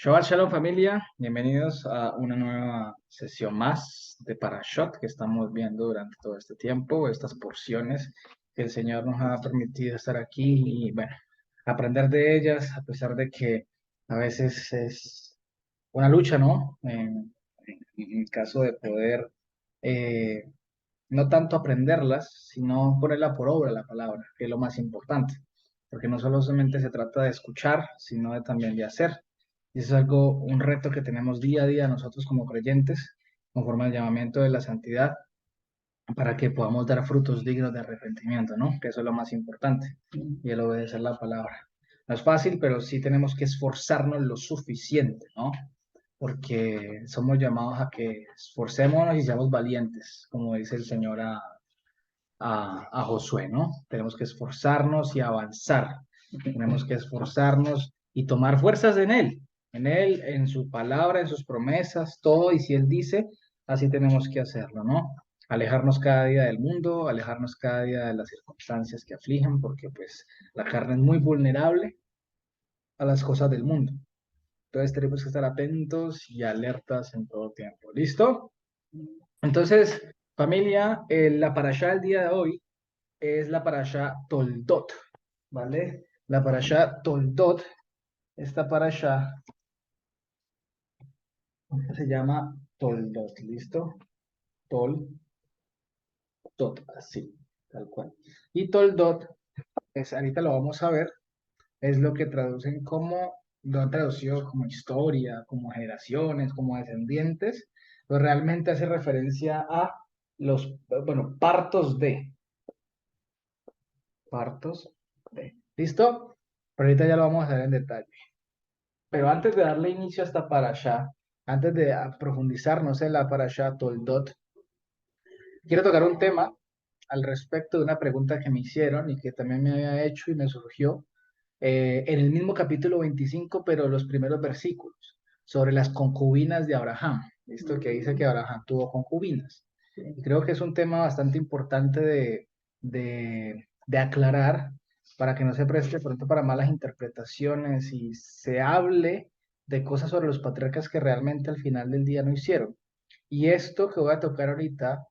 Shabbat Shalom familia, bienvenidos a una nueva sesión más de Parashot que estamos viendo durante todo este tiempo, estas porciones que el Señor nos ha permitido estar aquí y bueno, aprender de ellas a pesar de que a veces es una lucha, ¿no? En el caso de poder eh, no tanto aprenderlas, sino ponerla por obra la palabra, que es lo más importante, porque no solamente se trata de escuchar, sino de también de hacer. Y eso es algo, un reto que tenemos día a día nosotros como creyentes, conforme al llamamiento de la santidad, para que podamos dar frutos dignos de arrepentimiento, ¿no? Que eso es lo más importante, y el obedecer la palabra. No es fácil, pero sí tenemos que esforzarnos lo suficiente, ¿no? Porque somos llamados a que esforcémonos y seamos valientes, como dice el Señor a Josué, ¿no? Tenemos que esforzarnos y avanzar. Tenemos que esforzarnos y tomar fuerzas en Él, en su palabra, en sus promesas, todo. Y si Él dice, así tenemos que hacerlo, ¿no? Alejarnos cada día del mundo, alejarnos cada día de las circunstancias que afligen, porque pues la carne es muy vulnerable a las cosas del mundo. Entonces tenemos que estar atentos y alertas en todo tiempo. ¿Listo? Entonces, familia, la parashá del día de hoy es la parashá Toldot, ¿vale? La parashá Toldot, esta parashá se llama Toldot, ¿listo? Toldot, así, tal cual. Y Toldot, ahorita lo vamos a ver, es lo que traducen como, lo han traducido como historia, como generaciones, como descendientes, pero realmente hace referencia a los, bueno, partos de, ¿listo? Pero ahorita ya lo vamos a ver en detalle. Pero antes de darle inicio a esta parasha, antes de profundizarnos en la parasha Toldot, quiero tocar un tema al respecto de una pregunta que me hicieron y que también me había hecho y me surgió en el mismo capítulo 25, pero los primeros versículos, sobre las concubinas de Abraham. Esto que dice que Abraham tuvo concubinas. Y creo que es un tema bastante importante de aclarar para que no se preste pronto para malas interpretaciones y se hable de cosas sobre los patriarcas que realmente al final del día no hicieron. Y esto que voy a tocar ahorita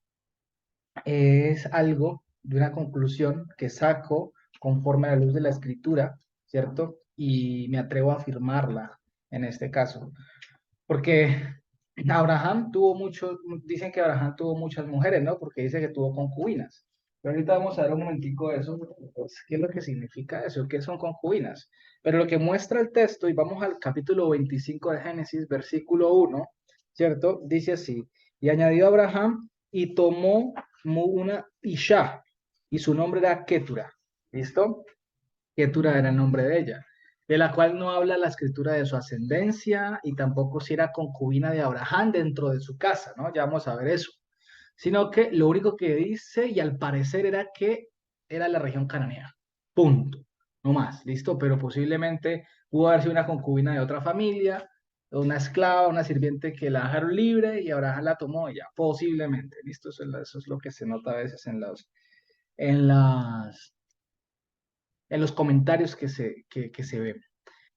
es algo de una conclusión que saco conforme a la luz de la escritura, ¿cierto? Y me atrevo a afirmarla en este caso. Porque Abraham tuvo muchos, dicen que Abraham tuvo muchas mujeres, ¿no? Porque dice que tuvo concubinas. Pero ahorita vamos a ver un momentico de eso, pues, qué es lo que significa eso, qué son concubinas. Pero lo que muestra el texto, y vamos al capítulo 25 de Génesis, versículo 1, ¿cierto? Dice así, y añadió Abraham y tomó una Isha, y su nombre era Ketura, ¿listo? Ketura era el nombre de ella, de la cual no habla la escritura de su ascendencia y tampoco si era concubina de Abraham dentro de su casa, ¿no? Ya vamos a ver eso. Sino que lo único que dice, y al parecer era que era la región cananea. Punto. No más, listo, pero posiblemente pudo haber sido una concubina de otra familia, una esclava, una sirviente que la dejaron libre y Abraham la tomó ya, posiblemente, listo, eso es lo que se nota a veces en las, en los comentarios que se ven.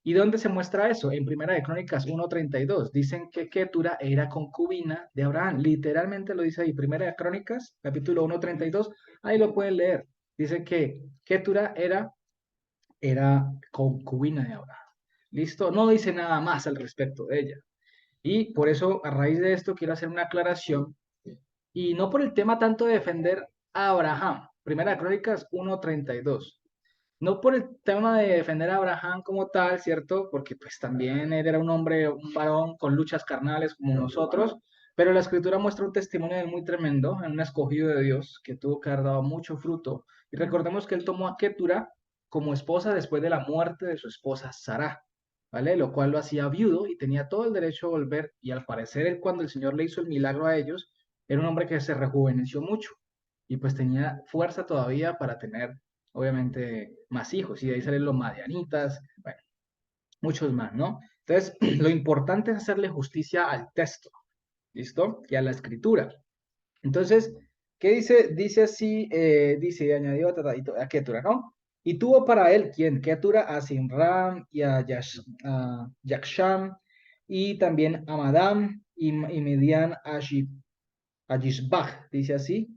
¿Y dónde se muestra eso? En Primera de Crónicas 1:32. Dicen que Ketura era concubina de Abraham. Literalmente lo dice ahí, Primera de Crónicas, capítulo 1:32. Ahí lo pueden leer. Dice que Ketura era concubina de Abraham. ¿Listo? No dice nada más al respecto de ella. Y por eso, a raíz de esto, quiero hacer una aclaración. Y no por el tema tanto de defender a Abraham. Primera de Crónicas 1:32. No por el tema de defender a Abraham como tal, ¿cierto? Porque pues también él era un hombre, un varón con luchas carnales como nosotros, pero la escritura muestra un testimonio de él muy tremendo, en un escogido de Dios que tuvo que haber dado mucho fruto. Y recordemos que él tomó a Ketura como esposa después de la muerte de su esposa Sara, ¿vale? Lo cual lo hacía viudo y tenía todo el derecho a volver. Y al parecer él, cuando el Señor le hizo el milagro a ellos, era un hombre que se rejuveneció mucho y pues tenía fuerza todavía para tener obviamente más hijos, y de ahí salen los madianitas, bueno, muchos más, ¿no? Entonces, lo importante es hacerle justicia al texto, ¿listo? Y a la escritura. Entonces, ¿qué dice? Dice así, dice, añadió a Ketura, ¿no? Y tuvo para él, ¿quién? Ketura, a Simram y a Yaksham, y también a Madam y Median a Yishbach, dice así,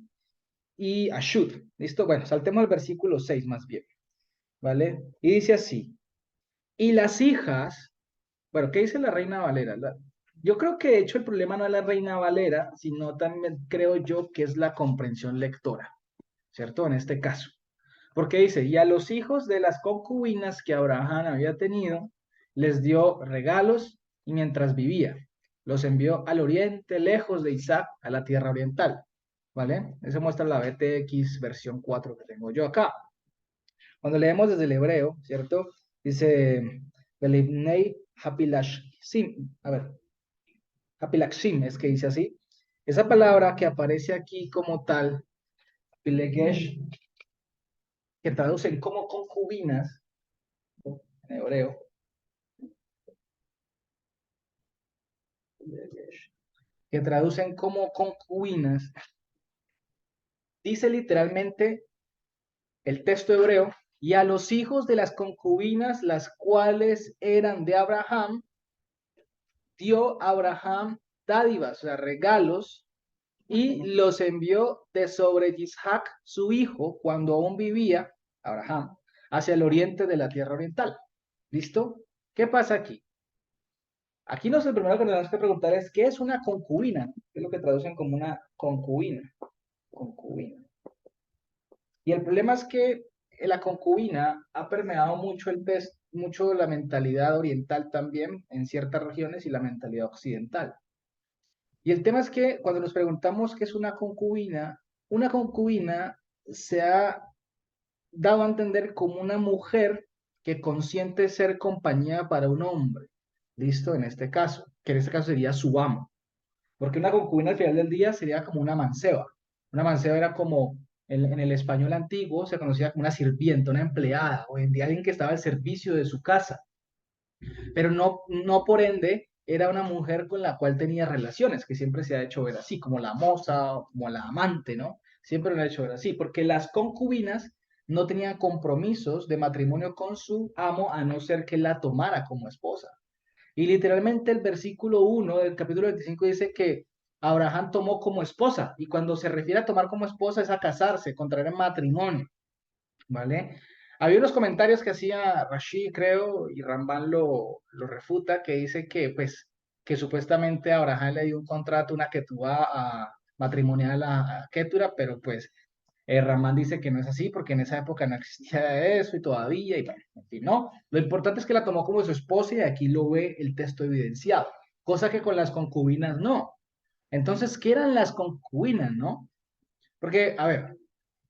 y a Shud. ¿Listo? Bueno, saltemos al versículo 6 más bien, ¿vale? Y dice así, y las hijas, bueno, ¿qué dice la Reina Valera? Yo creo que de hecho el problema no es la Reina Valera, sino también creo yo que es la comprensión lectora, ¿cierto? En este caso. Porque dice, y a los hijos de las concubinas que Abraham había tenido, les dio regalos y mientras vivía, los envió al oriente, lejos de Isaac, a la tierra oriental. ¿Vale? Eso muestra la BTX versión 4 que tengo yo acá. Cuando leemos desde el hebreo, ¿cierto? Dice, Belibnei Hapilashim. A ver, Hapilashim es que dice así. Esa palabra que aparece aquí como tal, Pilegesh, que traducen como concubinas, en hebreo, que traducen como concubinas, dice literalmente el texto hebreo, y a los hijos de las concubinas, las cuales eran de Abraham, dio Abraham dádivas, o sea, regalos, y los envió de sobre Isaac, su hijo, cuando aún vivía, Abraham, hacia el oriente de la tierra oriental. ¿Listo? ¿Qué pasa aquí? Aquí lo primero que tenemos que preguntar es, ¿qué es una concubina? ¿Qué es lo que traducen como una concubina? Concubina. Y el problema es que la concubina ha permeado mucho mucho la mentalidad oriental también en ciertas regiones y la mentalidad occidental. Y el tema es que cuando nos preguntamos qué es una concubina se ha dado a entender como una mujer que consiente ser compañía para un hombre. ¿Listo? En este caso, que en este caso sería su amo. Porque una concubina al final del día sería como una manceba. Una manceba era como, en el español antiguo, se conocía como una sirvienta, una empleada, o en día alguien que estaba al servicio de su casa. Pero no por ende era una mujer con la cual tenía relaciones, que siempre se ha hecho ver así, como la moza o como la amante, ¿no? Siempre lo ha hecho ver así, porque las concubinas no tenían compromisos de matrimonio con su amo a no ser que la tomara como esposa. Y literalmente el versículo 1 del capítulo 25 dice que Abraham tomó como esposa, y cuando se refiere a tomar como esposa es a casarse, contraer en matrimonio, ¿vale? Había unos comentarios que hacía Rashi, creo, y Ramban lo refuta, que dice que, pues, que supuestamente Abraham le dio un contrato, una ketubá matrimonial a Ketura, pero pues Ramán dice que no es así porque en esa época no existía eso y todavía, y bueno, en fin, no. Lo importante es que la tomó como su esposa y aquí lo ve el texto evidenciado, cosa que con las concubinas no. Entonces, ¿qué eran las concubinas, no? Porque, a ver,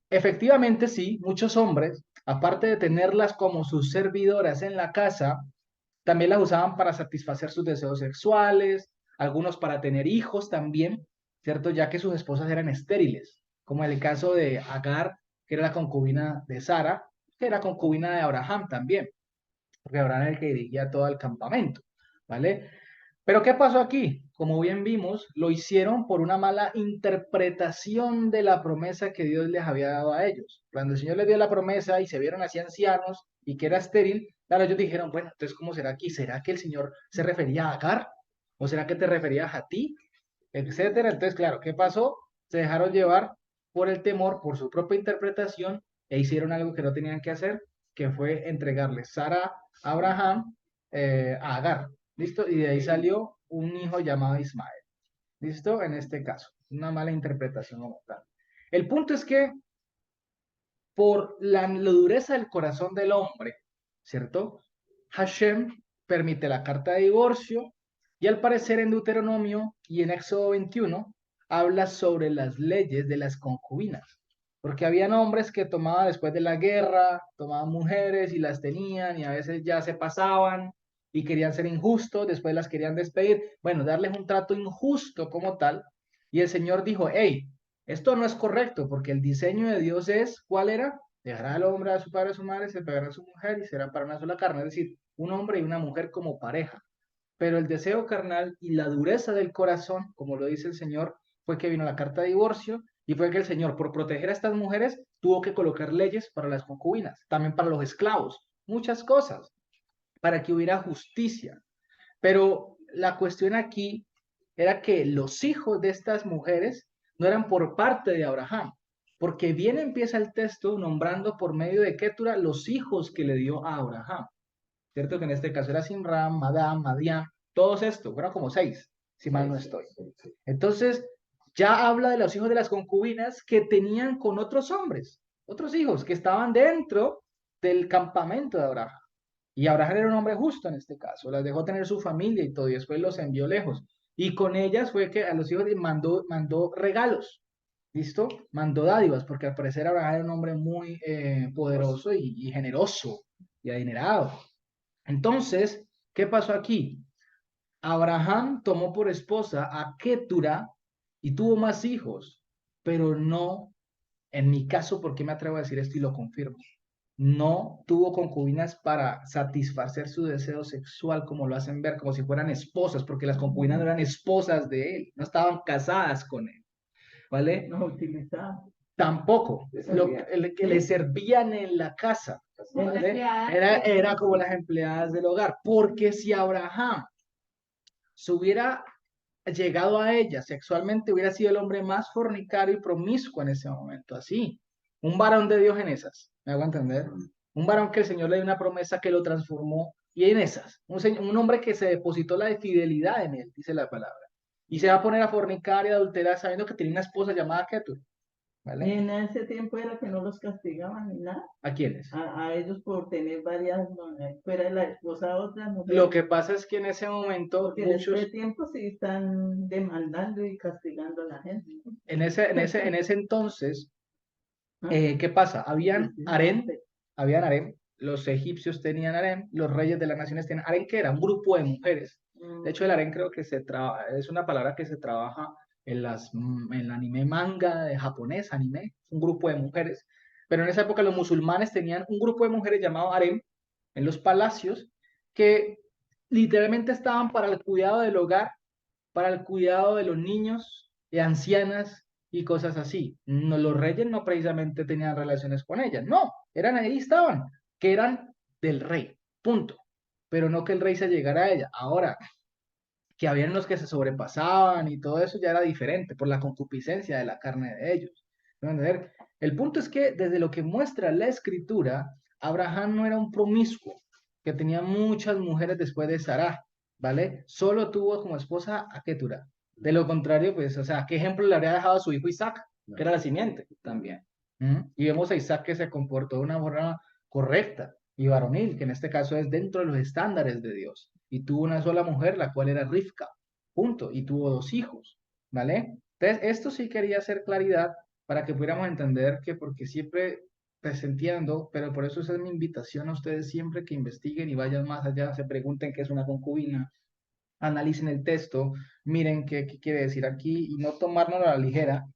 efectivamente sí, muchos hombres, aparte de tenerlas como sus servidoras en la casa, también las usaban para satisfacer sus deseos sexuales, algunos para tener hijos también, ¿cierto? Ya que sus esposas eran estériles, como el caso de Agar, que era la concubina de Sara, que era concubina de Abraham también, porque Abraham era el que dirigía todo el campamento, ¿vale? Pero ¿qué pasó aquí? Como bien vimos, lo hicieron por una mala interpretación de la promesa que Dios les había dado a ellos. Cuando el Señor les dio la promesa y se vieron así ancianos y que era estéril, claro, ellos dijeron, bueno, entonces ¿cómo será aquí? ¿Será que el Señor se refería a Agar? ¿O será que te referías a ti? Etcétera. Entonces, claro, ¿qué pasó? Se dejaron llevar por el temor, por su propia interpretación e hicieron algo que no tenían que hacer, que fue entregarle Sara a Abraham a Agar. ¿Listo? Y de ahí salió un hijo llamado Ismael. ¿Listo? En este caso, una mala interpretación como tal. El punto es que por la dureza del corazón del hombre, ¿cierto? Hashem permite la carta de divorcio y al parecer en Deuteronomio y en Éxodo 21 habla sobre las leyes de las concubinas, porque habían hombres que tomaban después de la guerra, tomaban mujeres y las tenían y a veces ya se pasaban y querían ser injustos, después las querían despedir, bueno, darles un trato injusto como tal, y el Señor dijo, hey, esto no es correcto porque el diseño de Dios es, ¿cuál era? Dejará al hombre a su padre y a su madre, se pegará a su mujer y serán para una sola carne, es decir, un hombre y una mujer como pareja. Pero el deseo carnal y la dureza del corazón, como lo dice el Señor, fue que vino la carta de divorcio y fue que el Señor, por proteger a estas mujeres, tuvo que colocar leyes para las concubinas, también para los esclavos, muchas cosas, para que hubiera justicia. Pero la cuestión aquí era que los hijos de estas mujeres no eran por parte de Abraham, porque bien empieza el texto nombrando por medio de Ketura los hijos que le dio a Abraham, ¿cierto? Que en este caso era Simram, Madam, Madián, todos estos, fueron como 6, si mal no estoy. Entonces, ya habla de los hijos de las concubinas que tenían con otros hombres, otros hijos que estaban dentro del campamento de Abraham. Y Abraham era un hombre justo en este caso, las dejó tener su familia y todo, y después los envió lejos. Y con ellas fue que a los hijos les mandó regalos, ¿listo? Mandó dádivas, porque al parecer Abraham era un hombre muy poderoso y generoso y adinerado. Entonces, ¿qué pasó aquí? Abraham tomó por esposa a Ketura y tuvo más hijos, pero no, en mi caso, ¿por qué me atrevo a decir esto y lo confirmo? No tuvo concubinas para satisfacer su deseo sexual como lo hacen ver, como si fueran esposas, porque las concubinas no eran esposas de él, no estaban casadas con él, ¿vale? No utilizaban. Tampoco, el que le servían en la casa, ¿vale? Era como las empleadas del hogar, porque si Abraham se hubiera llegado a ella sexualmente, hubiera sido el hombre más fornicario y promiscuo en ese momento, así. Un varón de Dios en esas, ¿me hago entender? Un varón que el Señor le dio una promesa que lo transformó, y en esas, un hombre que se depositó la fidelidad en él, dice la palabra, y se va a poner a fornicar y a adulterar sabiendo que tenía una esposa llamada Ketur, Y ¿vale? en ese tiempo era que no los castigaban ni nada. ¿A quiénes? A ellos por tener varias, fuera de la esposa de otras Lo mujeres. que pasa es que en ese momento Porque en muchos, este tiempo sí están demandando y castigando a la gente. en ese entonces, ¿Ah? ¿qué pasa? Precisamente. Harem, los egipcios tenían harem, los reyes de las naciones tenían harem, que era un grupo de mujeres. De hecho, el harem creo que es una palabra que se trabaja en el anime manga de japonés, anime, un grupo de mujeres. Pero en esa época los musulmanes tenían un grupo de mujeres llamado harem en los palacios que literalmente estaban para el cuidado del hogar, para el cuidado de los niños, de ancianas y cosas así. No, los reyes no precisamente tenían relaciones con ellas, no, eran ahí estaban, que eran del rey, punto. Pero no que el rey se llegara a ella. Ahora, que habían los que se sobrepasaban y todo eso ya era diferente por la concupiscencia de la carne de ellos. ¿Me van a entender? El punto es que desde lo que muestra la escritura, Abraham no era un promiscuo, que tenía muchas mujeres después de Sarah, ¿vale? Solo tuvo como esposa a Ketura. De lo contrario, pues, o sea, ¿qué ejemplo le habría dejado a su hijo Isaac? Que era la simiente también. Y vemos a Isaac que se comportó de una forma correcta y varonil, que en este caso es dentro de los estándares de Dios. Y tuvo una sola mujer, la cual era Rivka, punto, y tuvo 2 hijos, ¿vale? Entonces, esto sí quería hacer claridad para que pudiéramos entender que porque siempre pues entiendo, pero por eso esa es mi invitación a ustedes siempre que investiguen y vayan más allá, se pregunten qué es una concubina, analicen el texto, miren qué quiere decir aquí y no tomárnoslo a la ligera.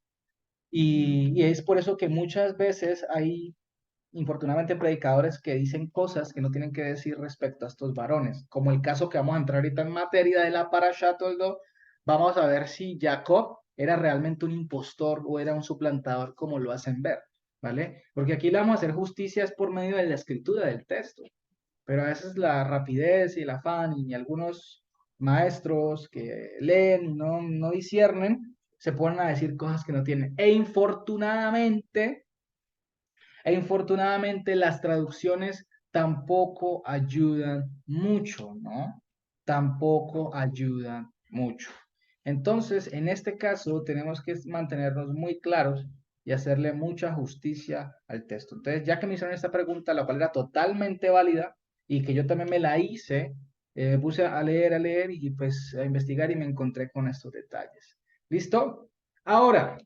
Y es por eso que muchas veces hay infortunadamente predicadores que dicen cosas que no tienen que decir respecto a estos varones, como el caso que vamos a entrar ahorita en materia de la Parashat Toldo, vamos a ver si Jacob era realmente un impostor o era un suplantador como lo hacen ver, ¿vale? Porque aquí le vamos a hacer justicia es por medio de la escritura del texto, pero a veces la rapidez y el afán y algunos maestros que leen y no disciernen, se ponen a decir cosas que no tienen. E infortunadamente las traducciones tampoco ayudan mucho, ¿no? Tampoco ayudan mucho. Entonces, en este caso, tenemos que mantenernos muy claros y hacerle mucha justicia al texto. Entonces, ya que me hicieron esta pregunta, la cual era totalmente válida y que yo también me la hice, me puse a leer y pues a investigar y me encontré con estos detalles. ¿Listo? Ahora,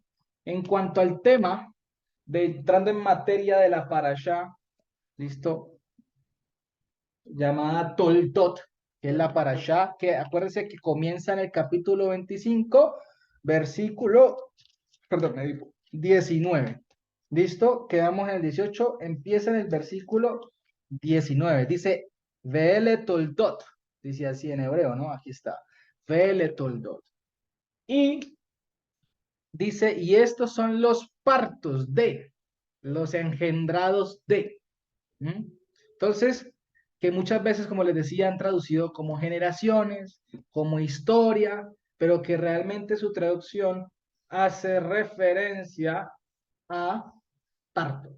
en cuanto al tema entrando en materia de la parashá, ¿listo? Llamada Toldot, que es la parashá, que acuérdense que comienza en el capítulo 25, versículo, perdón, 19. ¿Listo? Quedamos en el 18, empieza en el versículo 19. Dice, Vele Toldot, dice así en hebreo, ¿no? Aquí está. Vele Toldot. Y dice, y estos son los partos de los engendrados de. ¿Mm? Entonces, que muchas veces, como les decía, han traducido como generaciones, como historia, pero que realmente su traducción hace referencia a parto,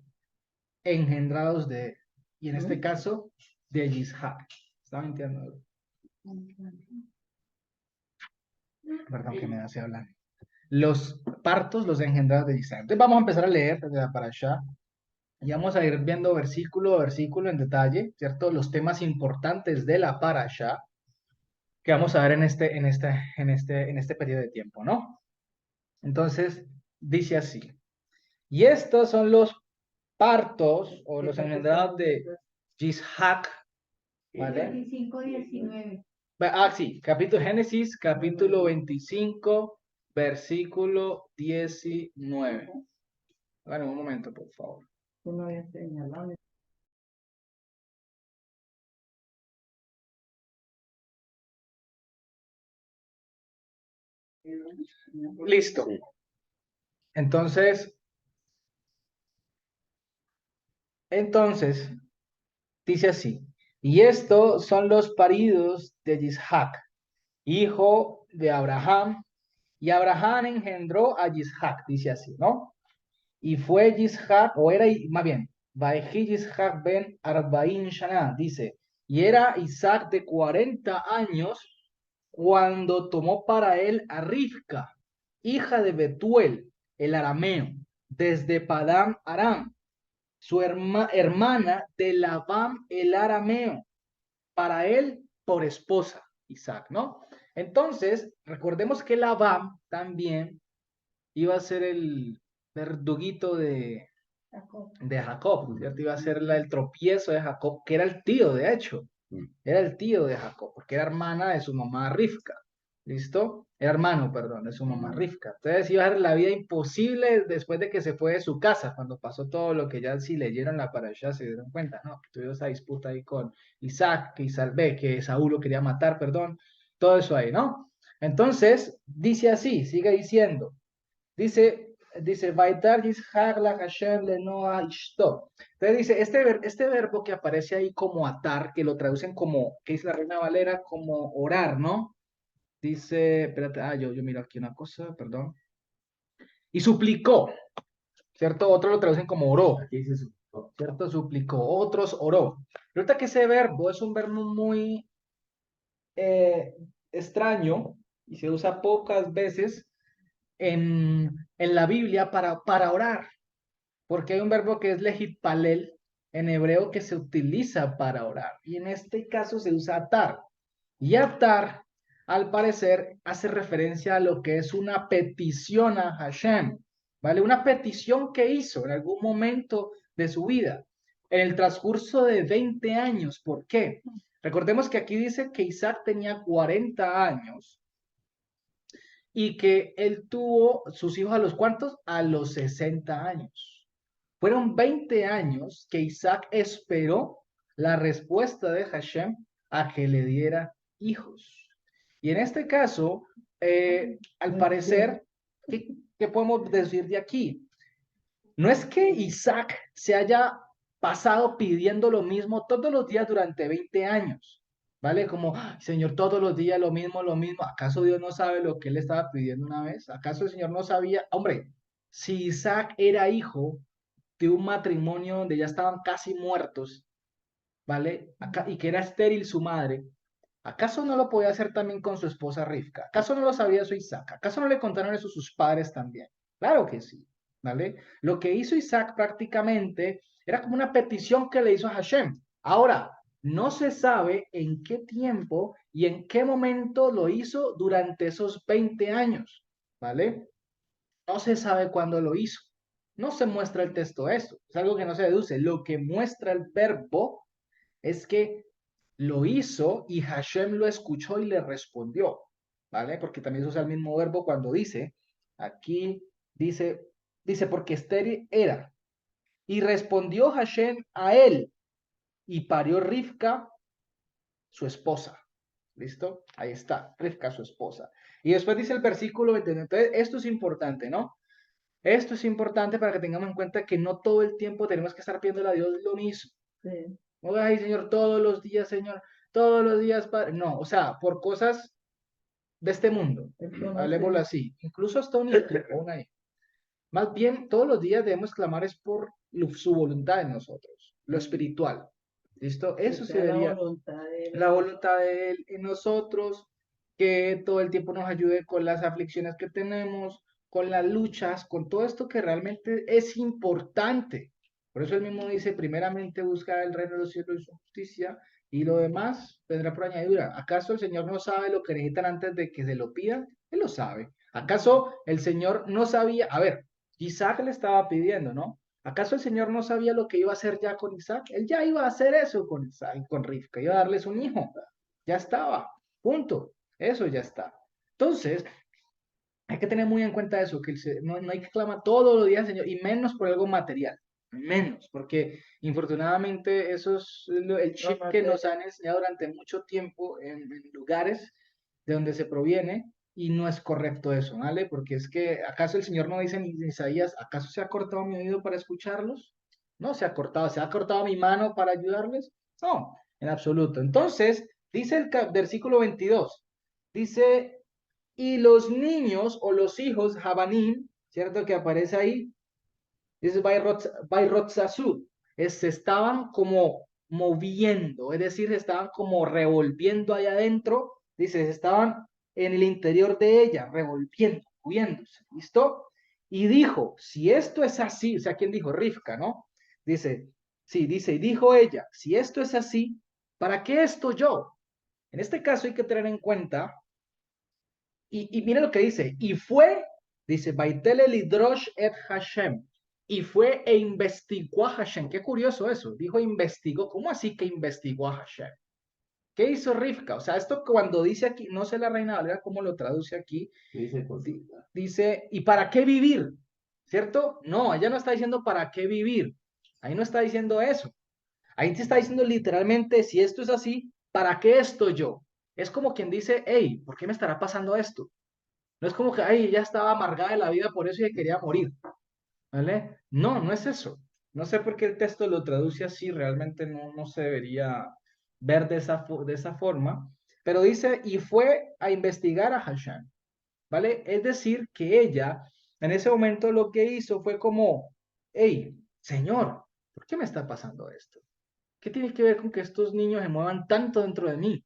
engendrados de él. Y en este caso, de Yishak. Estaba mintiendo. Perdón que me hace hablar. Los partos, los engendrados de Yishak. Entonces vamos a empezar a leer desde la parashá. Y vamos a ir viendo versículo a versículo en detalle, ¿cierto? Los temas importantes de la parashá que vamos a ver en este periodo de tiempo, ¿no? Entonces, dice así. Y estos son los partos o los engendrados de Yishak, ¿vale? 25, 19. Sí, capítulo Génesis, capítulo 25, versículo 19. Bueno, un momento, por favor. Tú no habías señalado. Listo. Entonces, dice así. Y estos son los paridos de Yishak, hijo de Abraham, y Abraham engendró a Yishak, dice así, ¿no? Y fue Yishak, o era, más bien, Vaeji Yishak ben Arbaín Shana, dice, y era Isaac de 40 años cuando tomó para él a Rivka, hija de Betuel, el arameo, desde Padam Aram, su hermana de Labán el arameo, para él por esposa, Isaac, ¿no? Entonces, recordemos que Labán también iba a ser el verduguito de Jacob, ¿cierto? Iba a ser el tropiezo de Jacob, que era el tío, de hecho. Era el tío de Jacob, porque era hermana de su mamá Rivka. ¿Listo? Era hermano, perdón, de su mamá Rivka. Entonces iba a ser la vida imposible después de que se fue de su casa, cuando pasó todo lo que ya si leyeron la parashá se dieron cuenta, ¿no? Que tuvieron esa disputa ahí con Isaac, que Isaac ve que Saúl lo quería matar, perdón. Todo eso ahí, ¿no? Entonces, dice así, sigue diciendo. Dice, Vaitar Yishak la Hashem le Noah Ishto. Entonces dice, este verbo que aparece ahí como atar, que lo traducen como, que dice la Reina Valera, como orar, ¿no? Dice, espérate, yo miro aquí una cosa, perdón. Y suplicó, ¿cierto? Otros lo traducen como oró. Aquí dice suplicó, ¿cierto? Suplicó, otros oró. Resulta que ese verbo es un verbo muy extraño y se usa pocas veces en la Biblia para orar. Porque hay un verbo que es lejitpalel en hebreo que se utiliza para orar. Y en este caso se usa atar. Y atar, al parecer, hace referencia a lo que es una petición a Hashem, ¿vale? Una petición que hizo en algún momento de su vida, en el transcurso de 20 años. ¿Por qué? Recordemos que aquí dice que Isaac tenía 40 años y que él tuvo sus hijos a los cuantos, a los 60 años. Fueron 20 años que Isaac esperó la respuesta de Hashem a que le diera hijos. Y en este caso, al parecer, ¿qué podemos decir de aquí? No es que Isaac se haya pasado pidiendo lo mismo todos los días durante 20 años, ¿vale? Como, "Ay, Señor, todos los días lo mismo, lo mismo. ¿Acaso Dios no sabe lo que él estaba pidiendo una vez? ¿Acaso el Señor no sabía? Hombre, si Isaac era hijo de un matrimonio donde ya estaban casi muertos, ¿vale? Y que era estéril su madre, ¿acaso no lo podía hacer también con su esposa Rivka? ¿Acaso no lo sabía su Isaac? ¿Acaso no le contaron eso sus padres también? Claro que sí, ¿vale? Lo que hizo Isaac prácticamente era como una petición que le hizo a Hashem. Ahora, no se sabe en qué tiempo y en qué momento lo hizo durante esos 20 años, ¿vale? No se sabe cuándo lo hizo. No se muestra el texto eso. Es algo que no se deduce. Lo que muestra el verbo es que lo hizo y Hashem lo escuchó y le respondió, ¿vale? Porque también se usa el mismo verbo cuando dice, aquí dice, porque estéril era. Y respondió Hashem a él y parió Rivka, su esposa. ¿Listo? Ahí está, Rivka, su esposa. Y después dice el versículo 29. Entonces, esto es importante, ¿no? Esto es importante para que tengamos en cuenta que no todo el tiempo tenemos que estar pidiendo a Dios lo mismo. Sí. Ay, Señor, todos los días, Señor, todos los días, Padre. No, o sea, por cosas de este mundo, Esto no hablemoslo sé. así, incluso hasta un hijo, o una hija. Más bien, todos los días debemos clamar es por su voluntad en nosotros, lo espiritual. ¿Listo? Que Eso sí sea la debería, voluntad de él la en nosotros. voluntad de Él en nosotros, que todo el tiempo nos ayude con las aflicciones que tenemos, con las luchas, con todo esto que realmente es importante. Por eso Él mismo dice, primeramente busca el reino de los cielos y su justicia, y lo demás vendrá por añadidura. ¿Acaso el Señor no sabe lo que necesitan antes de que se lo pidan? Él lo sabe. ¿Acaso el Señor no sabía? A ver, Isaac le estaba pidiendo, ¿no? ¿Acaso el Señor no sabía lo que iba a hacer ya con Isaac? Él ya iba a hacer eso con Isaac, con Rivka, iba a darles un hijo. Ya estaba, punto. Eso ya está. Entonces, hay que tener muy en cuenta eso, que no hay que clamar todos los días al Señor, y menos por algo material, menos, porque infortunadamente eso es el Lo chip que nos material. han enseñado durante mucho tiempo en lugares de donde se proviene, y no es correcto eso, ¿vale? Porque es que, ¿acaso el Señor no dice en Isaías, ¿acaso se ha cortado mi oído para escucharlos? No se ha cortado, ¿se ha cortado mi mano para ayudarles? No, en absoluto. Entonces, dice el versículo 22, dice, y los niños o los hijos, Jabanim, ¿cierto? Que aparece ahí, dice Bairotzasu, se estaban como moviendo, es decir, se estaban como revolviendo allá adentro, dice, se estaban en el interior de ella, revolviendo, moviéndose, ¿listo? Y dijo, si esto es así, o sea, ¿quién dijo? Rivka, ¿no? Dice, sí, dice, y dijo ella, si esto es así, ¿para qué esto yo? En este caso hay que tener en cuenta y mire lo que dice, y fue, dice, Baitele Lidrosh et Hashem, y fue e investigó a Hashem. Qué curioso eso, dijo investigó, ¿cómo así que investigó a Hashem? ¿Qué hizo Rivka? O sea, esto cuando dice aquí, no sé la Reina Valera cómo lo traduce aquí, Dice consulta. dice, ¿y para qué vivir? ¿Cierto? No, ella no está diciendo para qué vivir, ahí no está diciendo eso, ahí te está diciendo literalmente, si esto es así, ¿para qué estoy yo? Es como quien dice, hey, ¿por qué me estará pasando esto? No es como que, ay, ella estaba amargada de la vida por eso y quería morir, ¿vale? No, no es eso. No sé por qué el texto lo traduce así, realmente no se debería ver de esa forma, pero dice, y fue a investigar a Hashem, ¿vale? Es decir, que ella en ese momento lo que hizo fue como, hey, Señor, ¿por qué me está pasando esto? ¿Qué tiene que ver con que estos niños se muevan tanto dentro de mí?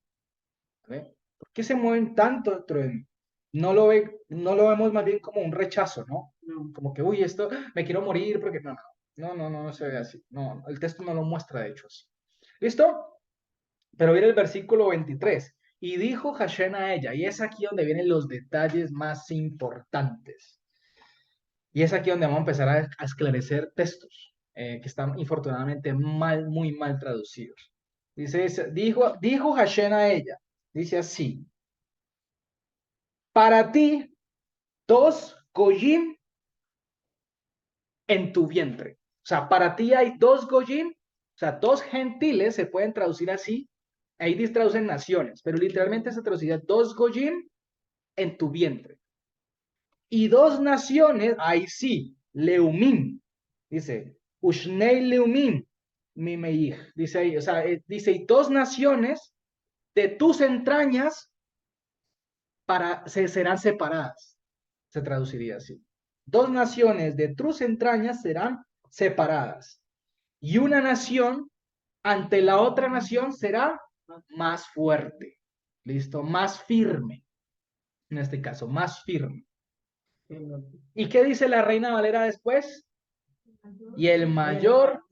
¿Ve? ¿Por qué se mueven tanto dentro de mí? No lo vemos más bien como un rechazo, ¿no? No. Como que, uy, esto, me quiero morir porque no se ve así. No, el texto no lo muestra de hecho así. ¿Listo? Pero viene el versículo 23. Y dijo Hashem a ella, y es aquí donde vienen los detalles más importantes. Y es aquí donde vamos a empezar a esclarecer textos que están infortunadamente muy mal traducidos. Dijo Hashem a ella, dice así, para ti, dos Goyim en tu vientre. O sea, para ti hay dos Goyim, o sea, dos gentiles, se pueden traducir así. Ahí traducen naciones, pero literalmente se traduciría dos Goyim en tu vientre. Y dos naciones, ahí sí, Leumim. Dice, Ushnei Leumim, mi meij. Dice ahí, o sea, dice, y dos naciones de tus entrañas serán separadas. Se traduciría así. Dos naciones de tus entrañas serán separadas. Y una nación ante la otra nación será más fuerte. ¿Listo? Más firme. En este caso, más firme. ¿Y qué dice la Reina Valera después? Y el mayor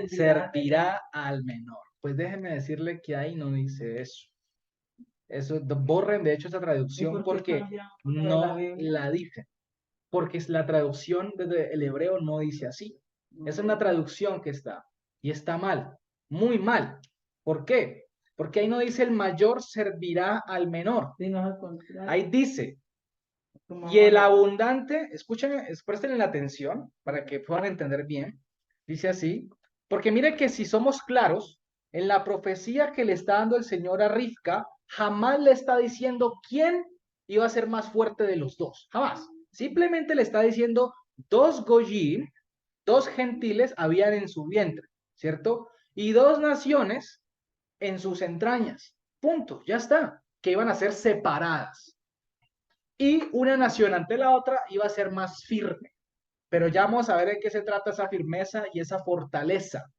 servirá al menor. Pues déjeme decirle que ahí no dice eso. Eso borren de hecho esa ¿Y traducción por qué porque cambian de la no Biblia? la dice. Porque es la traducción desde el hebreo no dice así. Es una traducción que está y está mal, muy mal. ¿Por qué? Porque ahí no dice el mayor servirá al menor. Sí, no, al contrario. Ahí dice, Tu y mamá el lo- abundante, escúchenme, presten la atención para que puedan entender bien. Dice así, porque mire que si somos claros, en la profecía que le está dando el Señor a Rivka, jamás le está diciendo quién iba a ser más fuerte de los dos, jamás. Simplemente le está diciendo dos goyim, dos gentiles habían en su vientre, ¿cierto? y 2 naciones en sus entrañas. Punto, ya está, que iban a ser separadas. Y una nación ante la otra iba a ser más firme. Pero ya vamos a ver de qué se trata esa firmeza y esa fortaleza.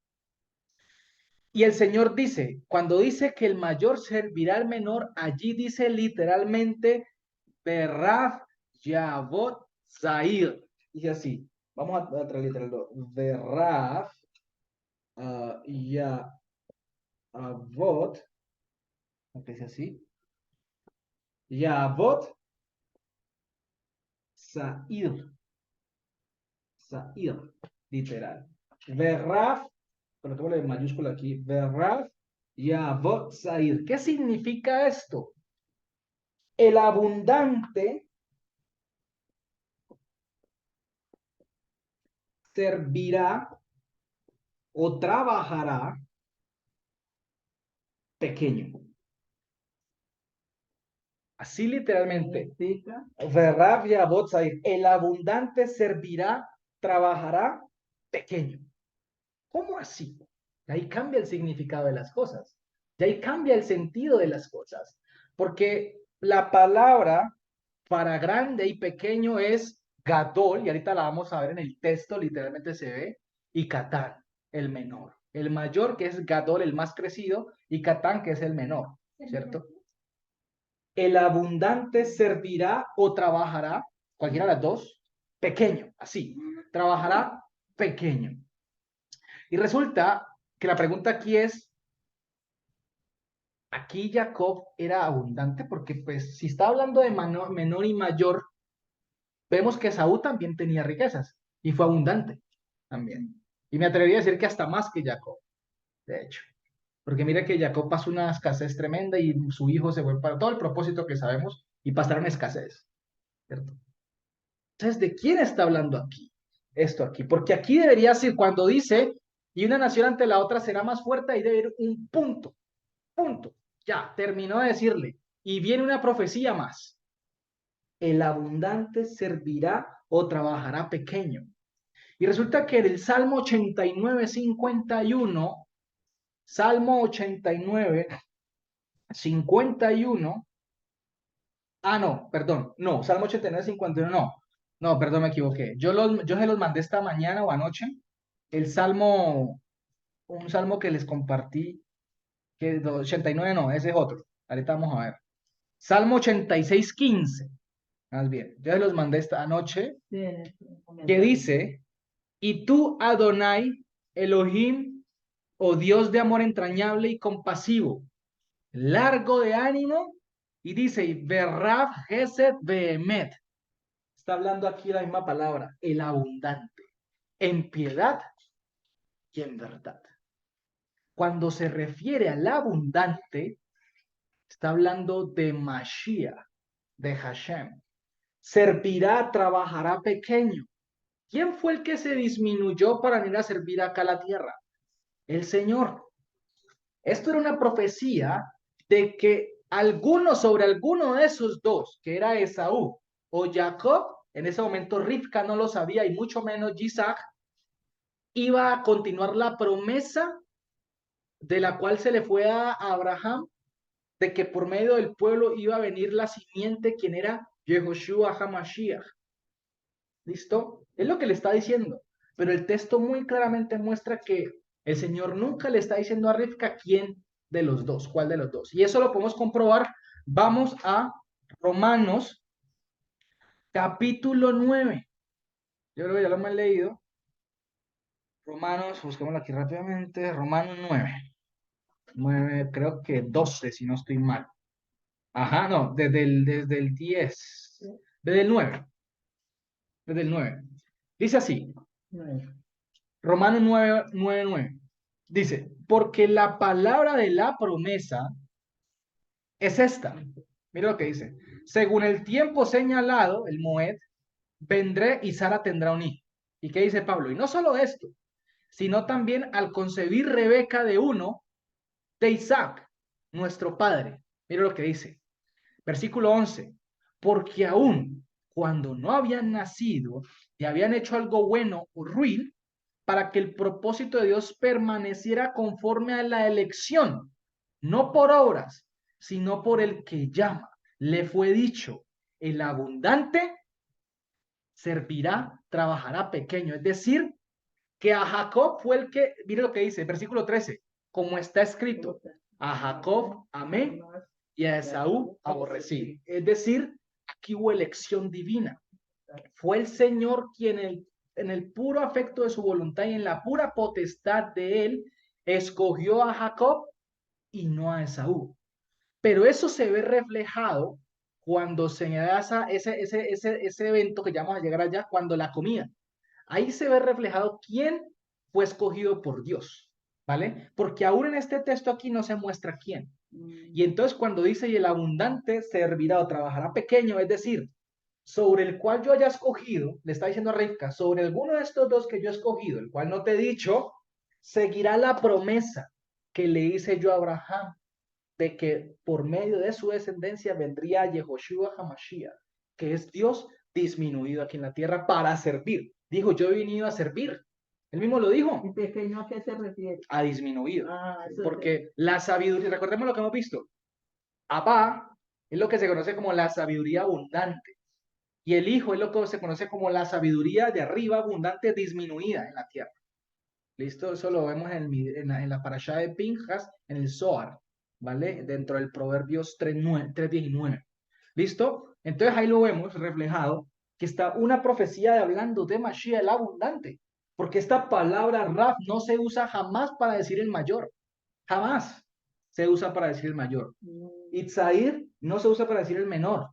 Y el Señor dice, cuando dice que el mayor servirá al menor, allí dice literalmente, Berraf Yavot Zair. Dice así, vamos a transliterarlo. Berraf Yavot, ¿qué dice así? Yavot Zair. Zair, literal. Berraf, coloquémosle en mayúscula aquí, Berraf Yavot Zair. ¿Qué significa esto? El abundante servirá o trabajará pequeño. Así literalmente. Significa, Verrab Yavot Zair. El abundante servirá, trabajará pequeño. ¿Cómo así? Y ahí cambia el significado de las cosas. Y ahí cambia el sentido de las cosas. Porque la palabra para grande y pequeño es gadol, y ahorita la vamos a ver en el texto, literalmente se ve, y catán, el menor. El mayor, que es gadol, el más crecido, y catán, que es el menor, ¿cierto? El abundante servirá o trabajará, cualquiera de las dos, pequeño, así, trabajará pequeño. Y resulta que la pregunta aquí es, aquí Jacob era abundante porque pues si está hablando de menor y mayor, vemos que Saúl también tenía riquezas y fue abundante también. Y me atrevería a decir que hasta más que Jacob, de hecho. Porque mira que Jacob pasó una escasez tremenda y su hijo se fue para todo el propósito que sabemos y pasaron escasez, ¿cierto? Entonces, ¿de quién está hablando aquí? Esto aquí. Porque aquí debería ser cuando dice, y una nación ante la otra será más fuerte, ahí debe haber un punto, punto. Ya, terminó de decirle. Y viene una profecía más. El abundante servirá o trabajará pequeño. Y resulta que en el Salmo 89:51, Salmo 89:51, no, perdón, no, Salmo 89:51, no, no, perdón, me equivoqué. Yo se los mandé esta mañana o anoche, el Salmo, un Salmo que les compartí, que 89 no, ese es otro, ahorita vamos a ver. Salmo 86:15, más bien, yo se los mandé esta anoche, tiene que dice, y tú, Adonai, Elohim, oh Dios de amor entrañable y compasivo, largo de ánimo, y dice, Berrab Gesed Behemet. Está hablando aquí la misma palabra, el abundante, en piedad y en verdad. Cuando se refiere al abundante, está hablando de Mashiach, de Hashem. Servirá, trabajará pequeño. ¿Quién fue el que se disminuyó para venir a servir acá a la tierra? El Señor. Esto era una profecía de que alguno sobre alguno de esos dos, que era Esaú o Jacob, en ese momento Rivka no lo sabía y mucho menos Isaac, iba a continuar la promesa de la cual se le fue a Abraham, de que por medio del pueblo iba a venir la simiente, quien era Yehoshua HaMashiach. ¿Listo? Es lo que le está diciendo. Pero el texto muy claramente muestra que el Señor nunca le está diciendo a Rivka quién de los dos, cuál de los dos. Y eso lo podemos comprobar. Vamos a Romanos capítulo 9. Yo creo que ya lo hemos leído. Romanos, busquémoslo aquí rápidamente. Romanos 9. 9, creo que 12, si no estoy mal. Ajá, no, desde el 10. Desde el 9. Desde el 9. Dice así. Romanos 9:9 dice, porque la palabra de la promesa es esta. Mira lo que dice. Según el tiempo señalado, el Moed, vendré y Sara tendrá un hijo. ¿Y qué dice Pablo? Y no solo esto, sino también al concebir Rebeca de uno, de Isaac, nuestro padre. Mira lo que dice. Versículo 11. Porque aún cuando no habían nacido y habían hecho algo bueno o ruin, para que el propósito de Dios permaneciera conforme a la elección, no por obras, sino por el que llama. Le fue dicho, el abundante servirá, trabajará pequeño. Es decir, que a Jacob fue el que, mire lo que dice, versículo 13, como está escrito, a Jacob amé y a Esaú aborrecí. Es decir, aquí hubo elección divina. Fue el Señor quien en el puro afecto de su voluntad y en la pura potestad de él, escogió a Jacob y no a Esaú. Pero eso se ve reflejado cuando se da ese evento que ya vamos a llegar allá, cuando la comida. Ahí se ve reflejado quién fue escogido por Dios, ¿vale? Porque aún en este texto aquí no se muestra quién. Y entonces cuando dice, y el abundante servirá o trabajará pequeño, es decir, sobre el cual yo haya escogido, le está diciendo a Rivka, sobre alguno de estos dos que yo he escogido, el cual no te he dicho, seguirá la promesa que le hice yo a Abraham, de que por medio de su descendencia vendría Yehoshua HaMashiach, que es Dios disminuido aquí en la tierra para servir. Dijo, yo he venido a servir. Él mismo lo dijo. ¿Y pequeño a qué se refiere? A disminuido. Eso Porque la sabiduría, recordemos lo que hemos visto, Abba es lo que se conoce como la sabiduría abundante. Y el Hijo es lo que se conoce como la sabiduría de arriba abundante disminuida en la tierra. ¿Listo? Eso lo vemos en la parashá de Pinjas, en el Zohar, ¿vale? Dentro del Proverbios 3:19. ¿Listo? Entonces ahí lo vemos reflejado, que está una profecía de hablando de Mashiach el abundante, porque esta palabra Raf no se usa jamás para decir el mayor, jamás se usa para decir el mayor. Itzair no se usa para decir el menor,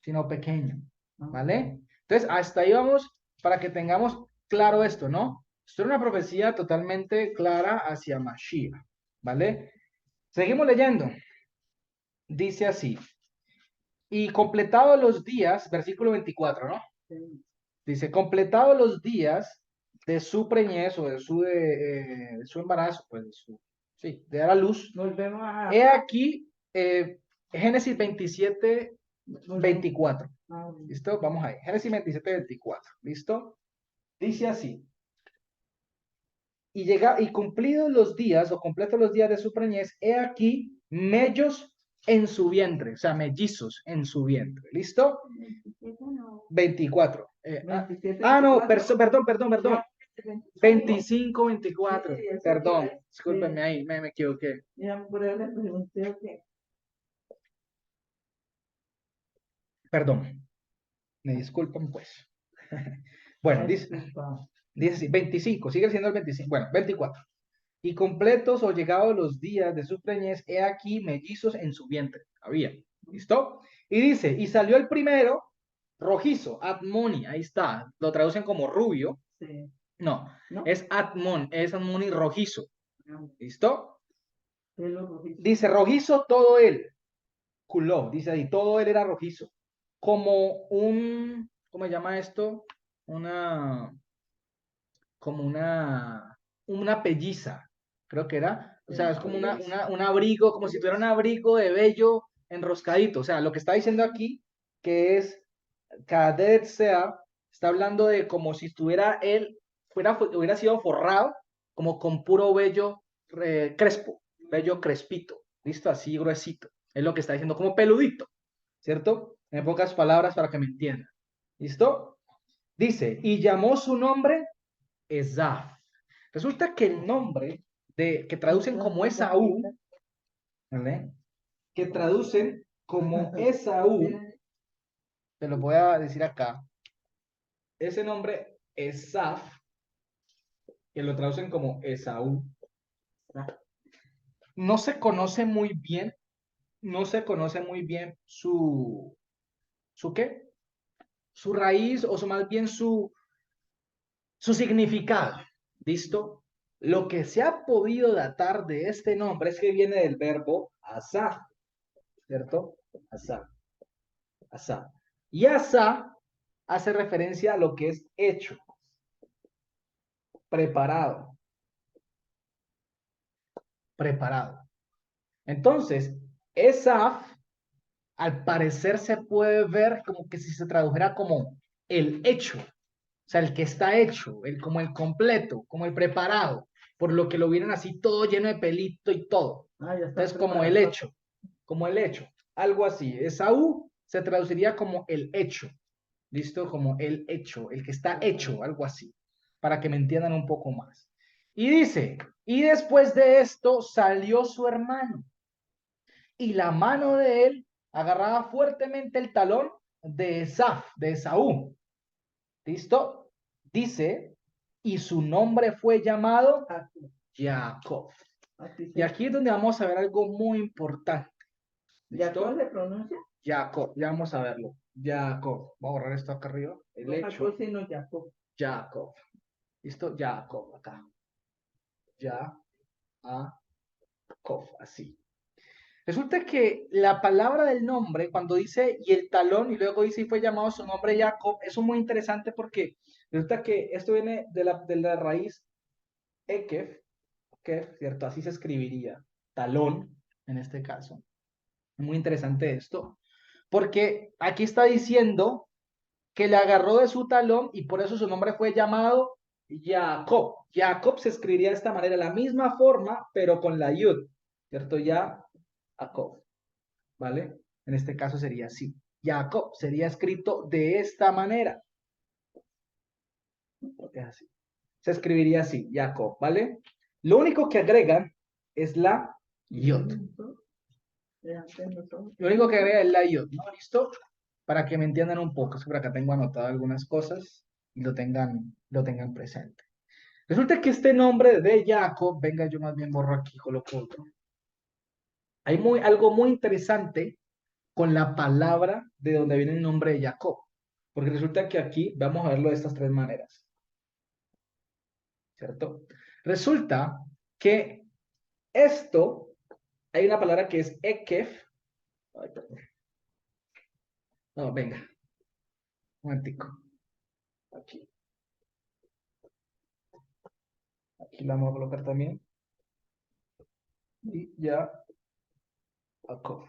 sino pequeño, ¿vale? Entonces hasta ahí vamos para que tengamos claro esto, ¿no? Esto es una profecía totalmente clara hacia Mashiach, ¿vale? Seguimos leyendo. Dice así, y completados los días, versículo 24, ¿no? Dice, completados los días de su preñez o de su embarazo, pues sí, de dar a luz. Volvemos a... He aquí, Génesis 27, 24. ¿Listo? Vamos ahí. Génesis 27, 24. ¿Listo? Dice así. Y cumplidos los días o completos los días de su preñez, he aquí mellos en su vientre, o sea, mellizos en su vientre. ¿Listo? 24. No, perdón. 25, 24. Sí, eso Perdón, fue. discúlpenme Sí. ahí, me equivoqué. Ya por ahí le pregunté qué. Perdón, me disculpan pues. Bueno, dice así, 25, sigue siendo el 25, bueno, 24. Y completos o llegados los días de su preñez, he aquí mellizos en su vientre. Había. ¿Listo? Y dice, y salió el primero rojizo, Atmoni, ahí está. Lo traducen como rubio. Sí. No, ¿No? es Atmoni rojizo. ¿Listo? Pelo rojizo. Dice, rojizo todo él. Culó, dice ahí, todo él era rojizo. Como ¿cómo se llama esto? Una, como una pelliza, creo que era. O sea, es como un abrigo, como si tuviera un abrigo de vello enroscadito. O sea, lo que está diciendo aquí, que es Cadet sea, está hablando de como si estuviera él, hubiera sido forrado, como con puro vello crespo, vello crespito, listo, así gruesito. Es lo que está diciendo, como peludito, ¿cierto? En pocas palabras para que me entiendan. ¿Listo? Dice, y llamó su nombre Esaf. Resulta que el nombre que traducen como Esaú, ¿vale? Que traducen como Esaú, te lo voy a decir acá. Ese nombre Esaf, que lo traducen como Esaú, no se conoce muy bien, no se conoce muy bien ¿su qué? Su raíz o más bien su significado. ¿Listo? Lo que se ha podido datar de este nombre es que viene del verbo asá, ¿cierto? Asá, asá. Y asá hace referencia a lo que es hecho, preparado, preparado. Entonces, Esaf, al parecer se puede ver como que si se tradujera como el hecho, O sea, el que está hecho, como el completo, como el preparado, por lo que lo vieron así todo lleno de pelito y todo. Ah, ya está Entonces, preparado. como el hecho, algo así. Esaú se traduciría como el hecho, ¿listo? Como el hecho, el que está hecho, algo así, para que me entiendan un poco más. Y dice, y después de esto salió su hermano, y la mano de él agarraba fuertemente el talón de de Esaú. ¿Listo? Dice, y su nombre fue llamado Así, Jacob. así Y se. aquí es donde vamos a ver algo muy importante. ¿Ya cómo ¿Listo? se pronuncia? Jacob, ya vamos a verlo. Jacob. Voy a borrar esto acá arriba. El No Jacob, hecho, sino Jacob. Jacob. ¿Listo? Jacob, acá. Jacob, así. Resulta que la palabra del nombre, cuando dice y el talón, y luego dice y fue llamado su nombre Jacob, eso es muy interesante porque resulta que esto viene de la raíz Ekef, ¿cierto? Así se escribiría. Talón, en este caso. Es muy interesante esto, porque aquí está diciendo que le agarró de su talón y por eso su nombre fue llamado Jacob. Jacob se escribiría de esta manera, la misma forma, pero con la yud, ¿cierto? Ya, Jacob, ¿vale? En este caso sería así. Jacob sería escrito de esta manera. Es así. Se escribiría así, Jacob, ¿vale? Lo único que agregan es la yod. Lo único que agrega es la yod, ¿no? ¿Listo? Para que me entiendan un poco. Es que por acá tengo anotado algunas cosas y lo tengan presente. Resulta que este nombre de Jacob, venga, yo más bien borro aquí, coloco otro. Hay algo muy interesante con la palabra de donde viene el nombre de Jacob. Porque resulta que aquí vamos a verlo de estas tres maneras, ¿cierto? Resulta que esto, hay una palabra que es ekef. Ay, perdón. No, venga, un momentico. Aquí, aquí la vamos a colocar también. Y ya, Jacob.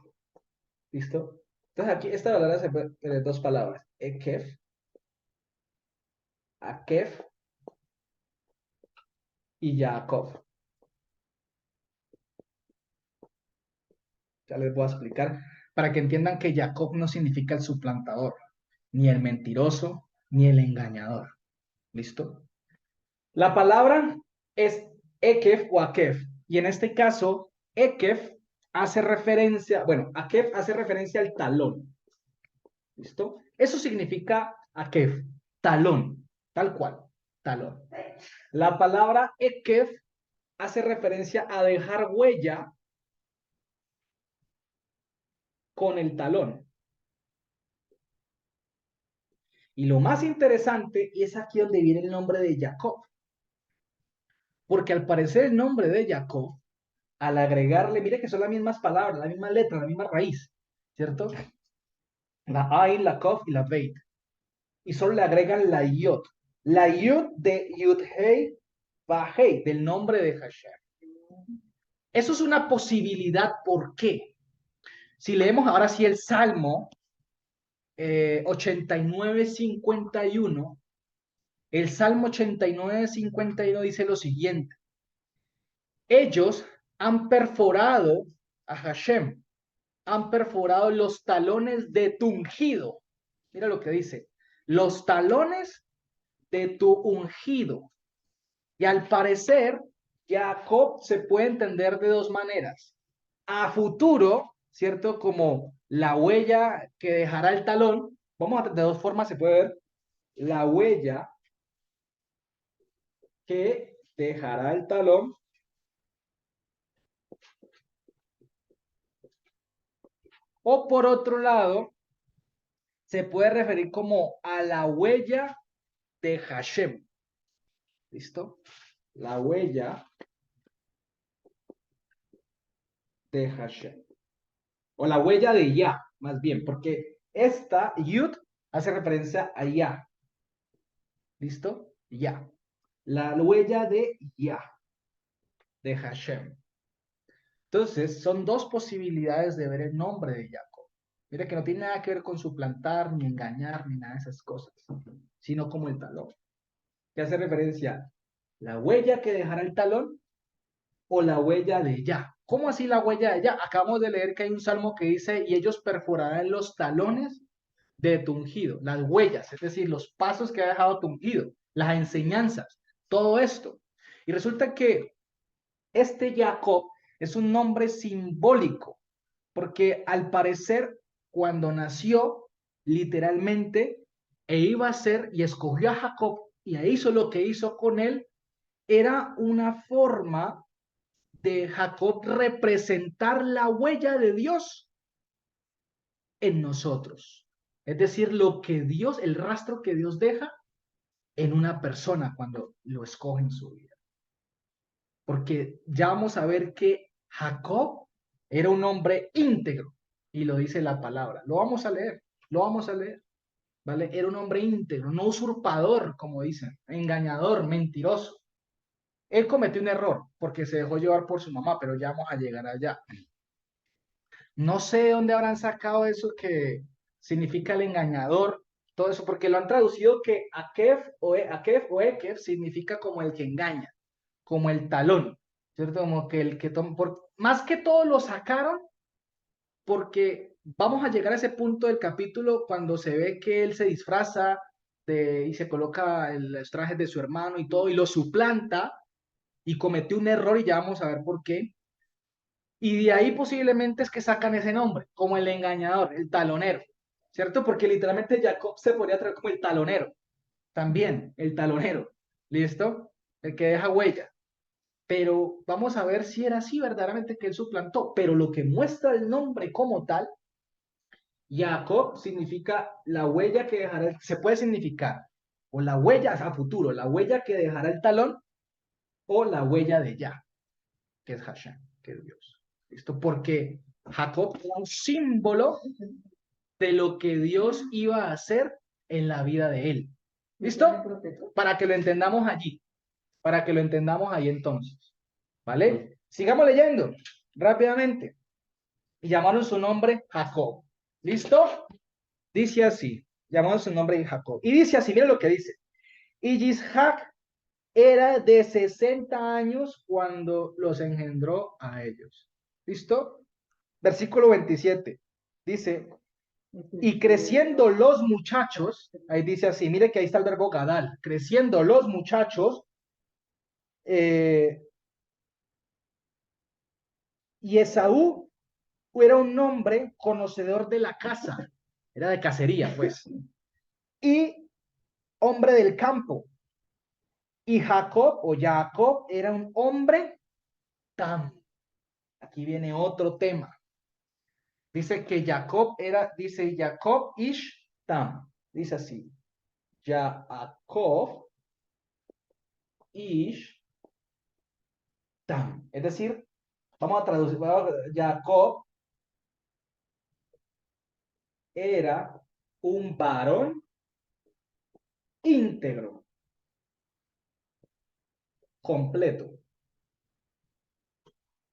¿Listo? Entonces aquí esta palabra se puede tener dos palabras. Ekef, akef y Jacob. Ya les voy a explicar para que entiendan que Jacob no significa el suplantador, ni el mentiroso, ni el engañador. ¿Listo? La palabra es Ekef o Akef. Y en este caso, Ekef hace referencia, bueno, Akef hace referencia al talón. ¿Listo? Eso significa Akef, talón, tal cual, talón. La palabra Ekef hace referencia a dejar huella con el talón. Y lo más interesante es aquí donde viene el nombre de Jacob. Porque al parecer el nombre de Jacob, al agregarle, mire que son las mismas palabras, la misma letra, la misma raíz, ¿cierto? La Ain, la Kof y la Beit. Y solo le agregan la Yod. La Yod de Yud-Hei, Vahei, del nombre de Hashem. Eso es una posibilidad. ¿Por qué? Si leemos ahora sí el Salmo 89:51, el Salmo 89:51 dice lo siguiente. Ellos han perforado a Hashem, han perforado los talones de tu ungido. Mira lo que dice, los talones de tu ungido. Y al parecer, Jacob se puede entender de dos maneras. A futuro, ¿cierto? Como la huella que dejará el talón. De dos formas se puede ver la huella que dejará el talón. O por otro lado, se puede referir como a la huella de Hashem. ¿Listo? La huella de Hashem. O la huella de Yah, más bien, porque esta Yud hace referencia a Yah. ¿Listo? Yah. La huella de Yah, de Hashem. Entonces, son dos posibilidades de ver el nombre de Jacob. Mira que no tiene nada que ver con suplantar, ni engañar, ni nada de esas cosas, sino como el talón. que hace referencia, la huella que dejará el talón o la huella de ella. ¿Cómo así la huella de ella? Acabamos de leer que hay un salmo que dice, y ellos perforarán los talones de tu ungido, las huellas, es decir, los pasos que ha dejado tu ungido, las enseñanzas, todo esto. Y resulta que este Jacob es un nombre simbólico, porque al parecer cuando nació, literalmente, e iba a ser, y escogió a Jacob, y hizo lo que hizo con él, era una forma de Jacob representar la huella de Dios en nosotros. Es decir, lo que Dios, el rastro que Dios deja en una persona cuando lo escoge en su vida. Porque ya vamos a ver que Jacob era un hombre íntegro y lo dice la palabra. Lo vamos a leer, lo vamos a leer. ¿Vale? Era un hombre íntegro, no usurpador, como dicen, engañador, mentiroso. Él cometió un error porque se dejó llevar por su mamá, pero ya vamos a llegar allá. No sé de dónde habrán sacado eso que significa el engañador, todo eso, porque lo han traducido que Akef o Ekef significa como el que engaña, como el talón, ¿cierto? Como que el que toma, más que todo lo sacaron porque vamos a llegar a ese punto del capítulo cuando se ve que él se disfraza y se coloca los trajes de su hermano y todo, y lo suplanta y cometió un error y ya vamos a ver por qué. Y de ahí posiblemente es que sacan ese nombre, como el engañador, el talonero, ¿cierto? Porque literalmente Jacob se podría traer como el talonero, también el talonero, ¿listo? El que deja huella. Pero vamos a ver si era así verdaderamente que él suplantó. Pero lo que muestra el nombre como tal, Jacob significa la huella que dejará, se puede significar, o la huella a futuro, la huella que dejará el talón, o la huella de Yah, que es Hashem, que es Dios. ¿Listo? Porque Jacob era un símbolo de lo que Dios iba a hacer en la vida de él. ¿Listo? Para que lo entendamos allí, para que lo entendamos ahí entonces. ¿Vale? Sigamos leyendo rápidamente. Y llamaron su nombre Jacob. ¿Listo? Dice así, llamaron su nombre Jacob. Y dice así, mira lo que dice. Y Isaac era de 60 años cuando los engendró a ellos. ¿Listo? Versículo 27. Dice, y creciendo los muchachos, ahí dice así, mire que ahí está el verbo gadal, creciendo los muchachos, eh, y Esaú era un hombre conocedor de la caza, era de cacería, pues, y hombre del campo. Y Jacob era un hombre tam. Aquí viene otro tema. Dice que Jacob era, dice Jacob ish tam. Dice así. Jacob ish tam. Es decir, vamos a traducir. Jacob era un varón íntegro, completo.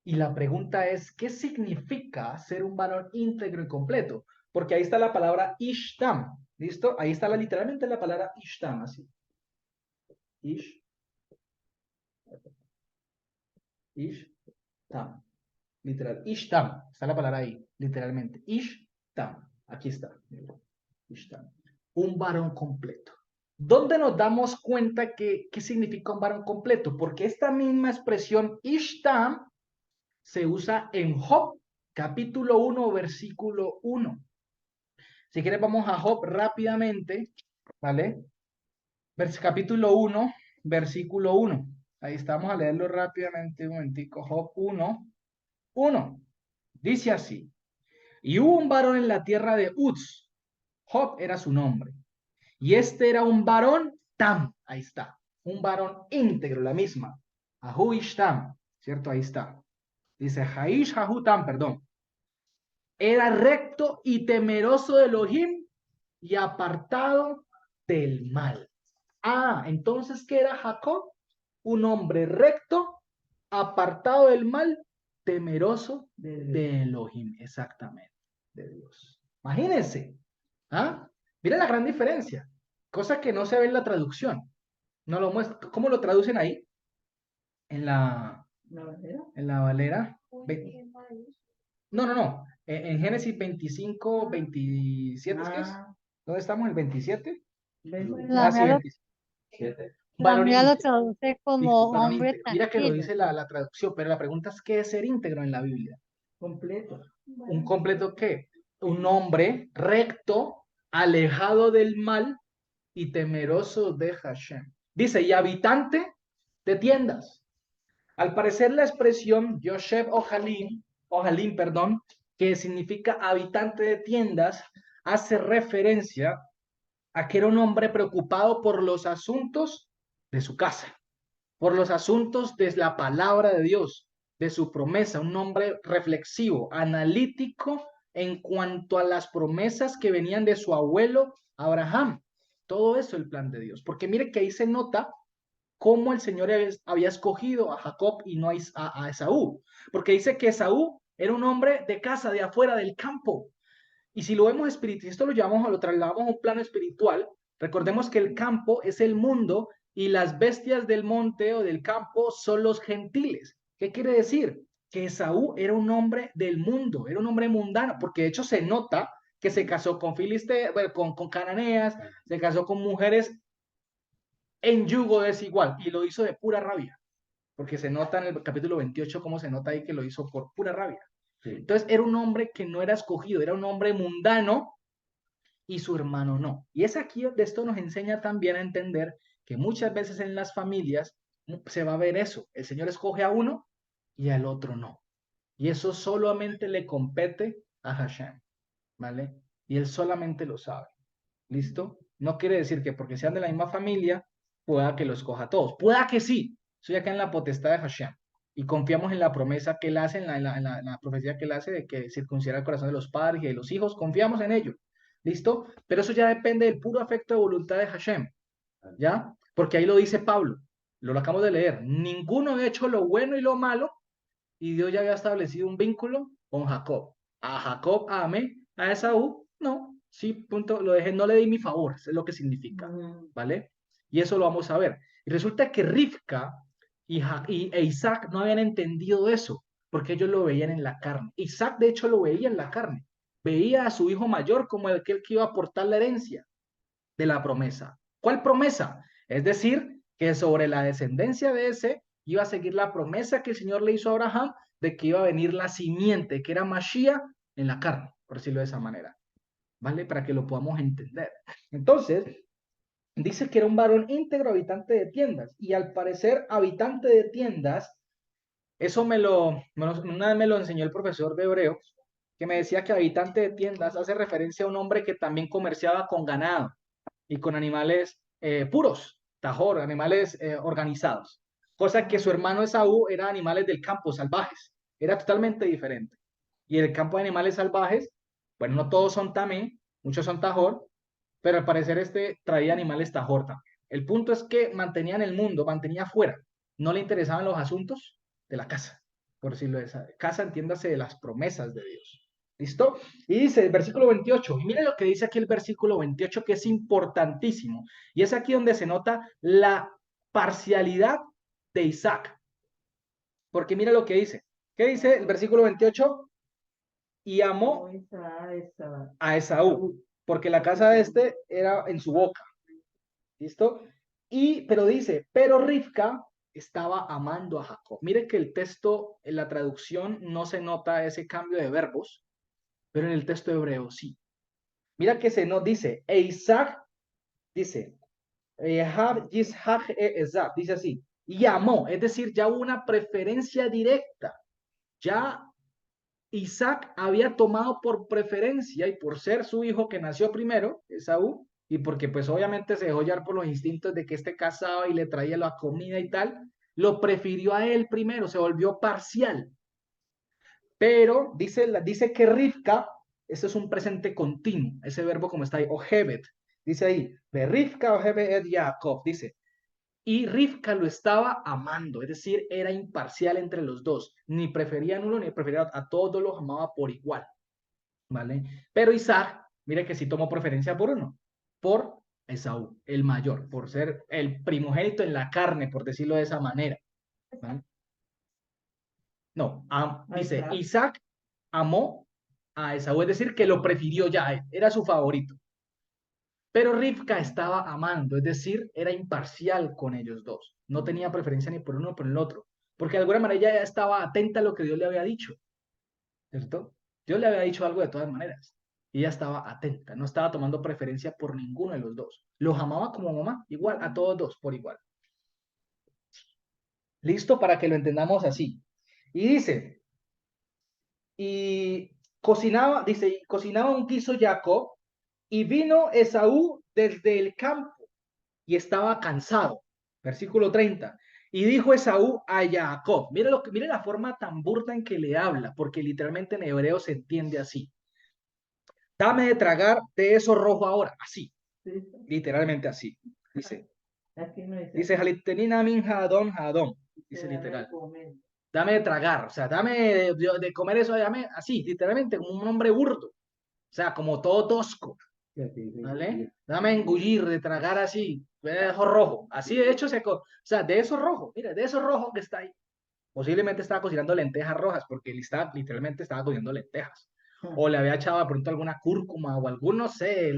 Y la pregunta es, ¿qué significa ser un varón íntegro y completo? Porque ahí está la palabra ishtam, ¿listo? Ahí está literalmente la palabra ishtam, así. Ish, ishtam, literal. Ishtam, está la palabra ahí, literalmente. Ishtam, aquí está. Ishtam. Un varón completo. ¿Dónde nos damos cuenta que qué significa un varón completo? Porque esta misma expresión ishtam se usa en Job, capítulo 1, versículo 1. Si quieres, vamos a Job rápidamente, ¿vale? Capítulo 1, versículo 1. Ahí estamos a leerlo rápidamente, un momentico. Job 1, 1. Dice así: y hubo un varón en la tierra de Uz. Job era su nombre. Y este era un varón tam. Ahí está. Un varón íntegro, la misma. Ahuish tam. ¿Cierto? Ahí está. Dice Haish Tam, perdón. Era recto y temeroso de Elohim y apartado del mal. Ah, entonces, ¿qué era Jacob? Un hombre recto, apartado del mal, temeroso de Elohim, exactamente, de Dios. Imagínense, ¿ah? Mira la gran diferencia, cosa que no se ve en la traducción. No lo muestra. ¿Cómo lo traducen ahí? En la, ¿La bandera? en la Valera. No, no, no. En Génesis 25, 27, ¿es que es? Ah, ¿Dónde estamos? ¿El 27? La Ah, sí, mía lo, 27. la Varón mía lo íntegro. traduce Dice, como varón hombre íntegro. Mira que lo tranquilo. dice la traducción, pero la pregunta es: ¿qué es ser íntegro en la Biblia? completo. ¿Un completo qué? Un hombre recto, alejado del mal y temeroso de Hashem. Dice, y habitante de tiendas. Al parecer la expresión Yoshev Ojalim, perdón, que significa habitante de tiendas, hace referencia a que era un hombre preocupado por los asuntos de su casa, por los asuntos de la palabra de Dios, de su promesa, un hombre reflexivo, analítico en cuanto a las promesas que venían de su abuelo Abraham. Todo eso el plan de Dios, porque mire que ahí se nota cómo el Señor había escogido a Jacob y no a Esaú, porque dice que Esaú era un hombre de casa, de afuera, del campo. Y si lo vemos espiritual, esto lo llevamos o lo trasladamos a un plano espiritual, recordemos que el campo es el mundo y las bestias del monte o del campo son los gentiles. ¿Qué quiere decir? Que Esaú era un hombre del mundo, era un hombre mundano, porque de hecho se nota que se casó con filisteos, bueno, con cananeas, se casó con mujeres en yugo desigual y lo hizo de pura rabia, porque se nota en el capítulo 28 cómo se nota ahí que lo hizo por pura rabia. Sí. Entonces era un hombre que no era escogido, era un hombre mundano y su hermano no. Y es aquí de esto nos enseña también a entender que muchas veces en las familias se va a ver eso. El Señor escoge a uno y al otro no. Y eso solamente le compete a Hashem, ¿vale? Y él solamente lo sabe. ¿Listo? No quiere decir que porque sean de la misma familia, pueda que los coja a todos. Pueda que sí. Soy acá en la potestad de Hashem. Y confiamos en la promesa que él hace, en la profecía que él hace de que circuncidar el corazón de los padres y de los hijos. Confiamos en ello. ¿Listo? Pero eso ya depende del puro afecto de voluntad de Hashem. ¿Ya? Porque ahí lo dice Pablo. Lo acabamos de leer. Ninguno ha hecho lo bueno y lo malo. Y Dios ya había establecido un vínculo con Jacob. A Jacob amé, a Esaú no. Sí, punto, lo dejé, no le di mi favor, eso es lo que significa, ¿vale? Y eso lo vamos a ver. Y resulta que Rivka e Isaac no habían entendido eso, porque ellos lo veían en la carne. Isaac, de hecho, lo veía en la carne. Veía a su hijo mayor como aquel que iba a aportar la herencia de la promesa. ¿Cuál promesa? Es decir, que sobre la descendencia de ese iba a seguir la promesa que el Señor le hizo a Abraham de que iba a venir la simiente, que era Mashiach en la carne, por decirlo de esa manera. ¿Vale? Para que lo podamos entender. Entonces, dice que era un varón íntegro, habitante de tiendas, y al parecer habitante de tiendas, eso una vez me lo enseñó el profesor de hebreo, que me decía que habitante de tiendas hace referencia a un hombre que también comerciaba con ganado y con animales puros, tajor, animales organizados, cosa que su hermano Esaú era animales del campo, salvajes, era totalmente diferente. Y el campo de animales salvajes, bueno, no todos son tamé, muchos son tajor, pero al parecer este traía animales tajor también. El punto es que mantenía en el mundo, mantenía afuera, no le interesaban los asuntos de la casa, por decirlo de esa. Casa, entiéndase, de las promesas de Dios. ¿Listo? Y dice el versículo 28, y mire lo que dice aquí el versículo 28, que es importantísimo, y es aquí donde se nota la parcialidad de Isaac, porque mire lo que dice. ¿Qué dice el versículo 28? Y amó a Esaú, porque la casa de este era en su boca. ¿Listo? Pero dice, pero Rivka estaba amando a Jacob. Mire que el texto, en la traducción, no se nota ese cambio de verbos, pero en el texto hebreo sí. Mira que se nos dice, e Isaac, dice, dice así, y amó, es decir, ya hubo una preferencia directa. Ya Isaac había tomado por preferencia y por ser su hijo que nació primero, Esaú, y porque pues obviamente se dejó llevar por los instintos de que este casaba y le traía la comida y tal, lo prefirió a él primero, se volvió parcial. Pero dice que Rivka, eso es un presente continuo, ese verbo como está ahí, ojevet, dice ahí, de Rivka ojevet Jacob, dice, y Rivka lo estaba amando, es decir, era imparcial entre los dos, ni prefería a uno ni prefería a todos, los amaba por igual, ¿vale? Pero Isaac, mire que sí tomó preferencia por uno, por Esaú, el mayor, por ser el primogénito en la carne, por decirlo de esa manera. ¿Vale? No, Ahí dice, está. Isaac amó a Esaú, es decir, que lo prefirió ya a él, era su favorito. Pero Rivka estaba amando, es decir, era imparcial con ellos dos. No tenía preferencia ni por uno ni por el otro, porque de alguna manera ella ya estaba atenta a lo que Dios le había dicho, ¿cierto? Dios le había dicho algo de todas maneras. Y ella estaba atenta, no estaba tomando preferencia por ninguno de los dos. Los amaba como mamá, igual, a todos dos, por igual. Listo para que lo entendamos así. Y dice, y cocinaba, dice, y cocinaba un guiso Jacob, y vino Esaú desde el campo y estaba cansado. Versículo 30. Y dijo Esaú a Jacob, mire la forma tan burda en que le habla, porque literalmente en hebreo se entiende así. Dame de tragar de eso rojo ahora, así, Sí, literalmente así. Dice, aquí no dice dice, así. Jalitenina min Hadón, Hadón, Se dice dame de literal. comer. Dame de tragar, o sea, dame de comer eso, dame así, literalmente, como un hombre burdo, o sea, como todo tosco. ¿Vale? Dame engullir, de tragar así, de eso rojo. Así de hecho, o sea, de eso rojo, mira, de eso rojo que está ahí. Posiblemente estaba cocinando lentejas rojas, porque él literalmente estaba cocinando lentejas. O le había echado de pronto alguna cúrcuma o algún, no sé,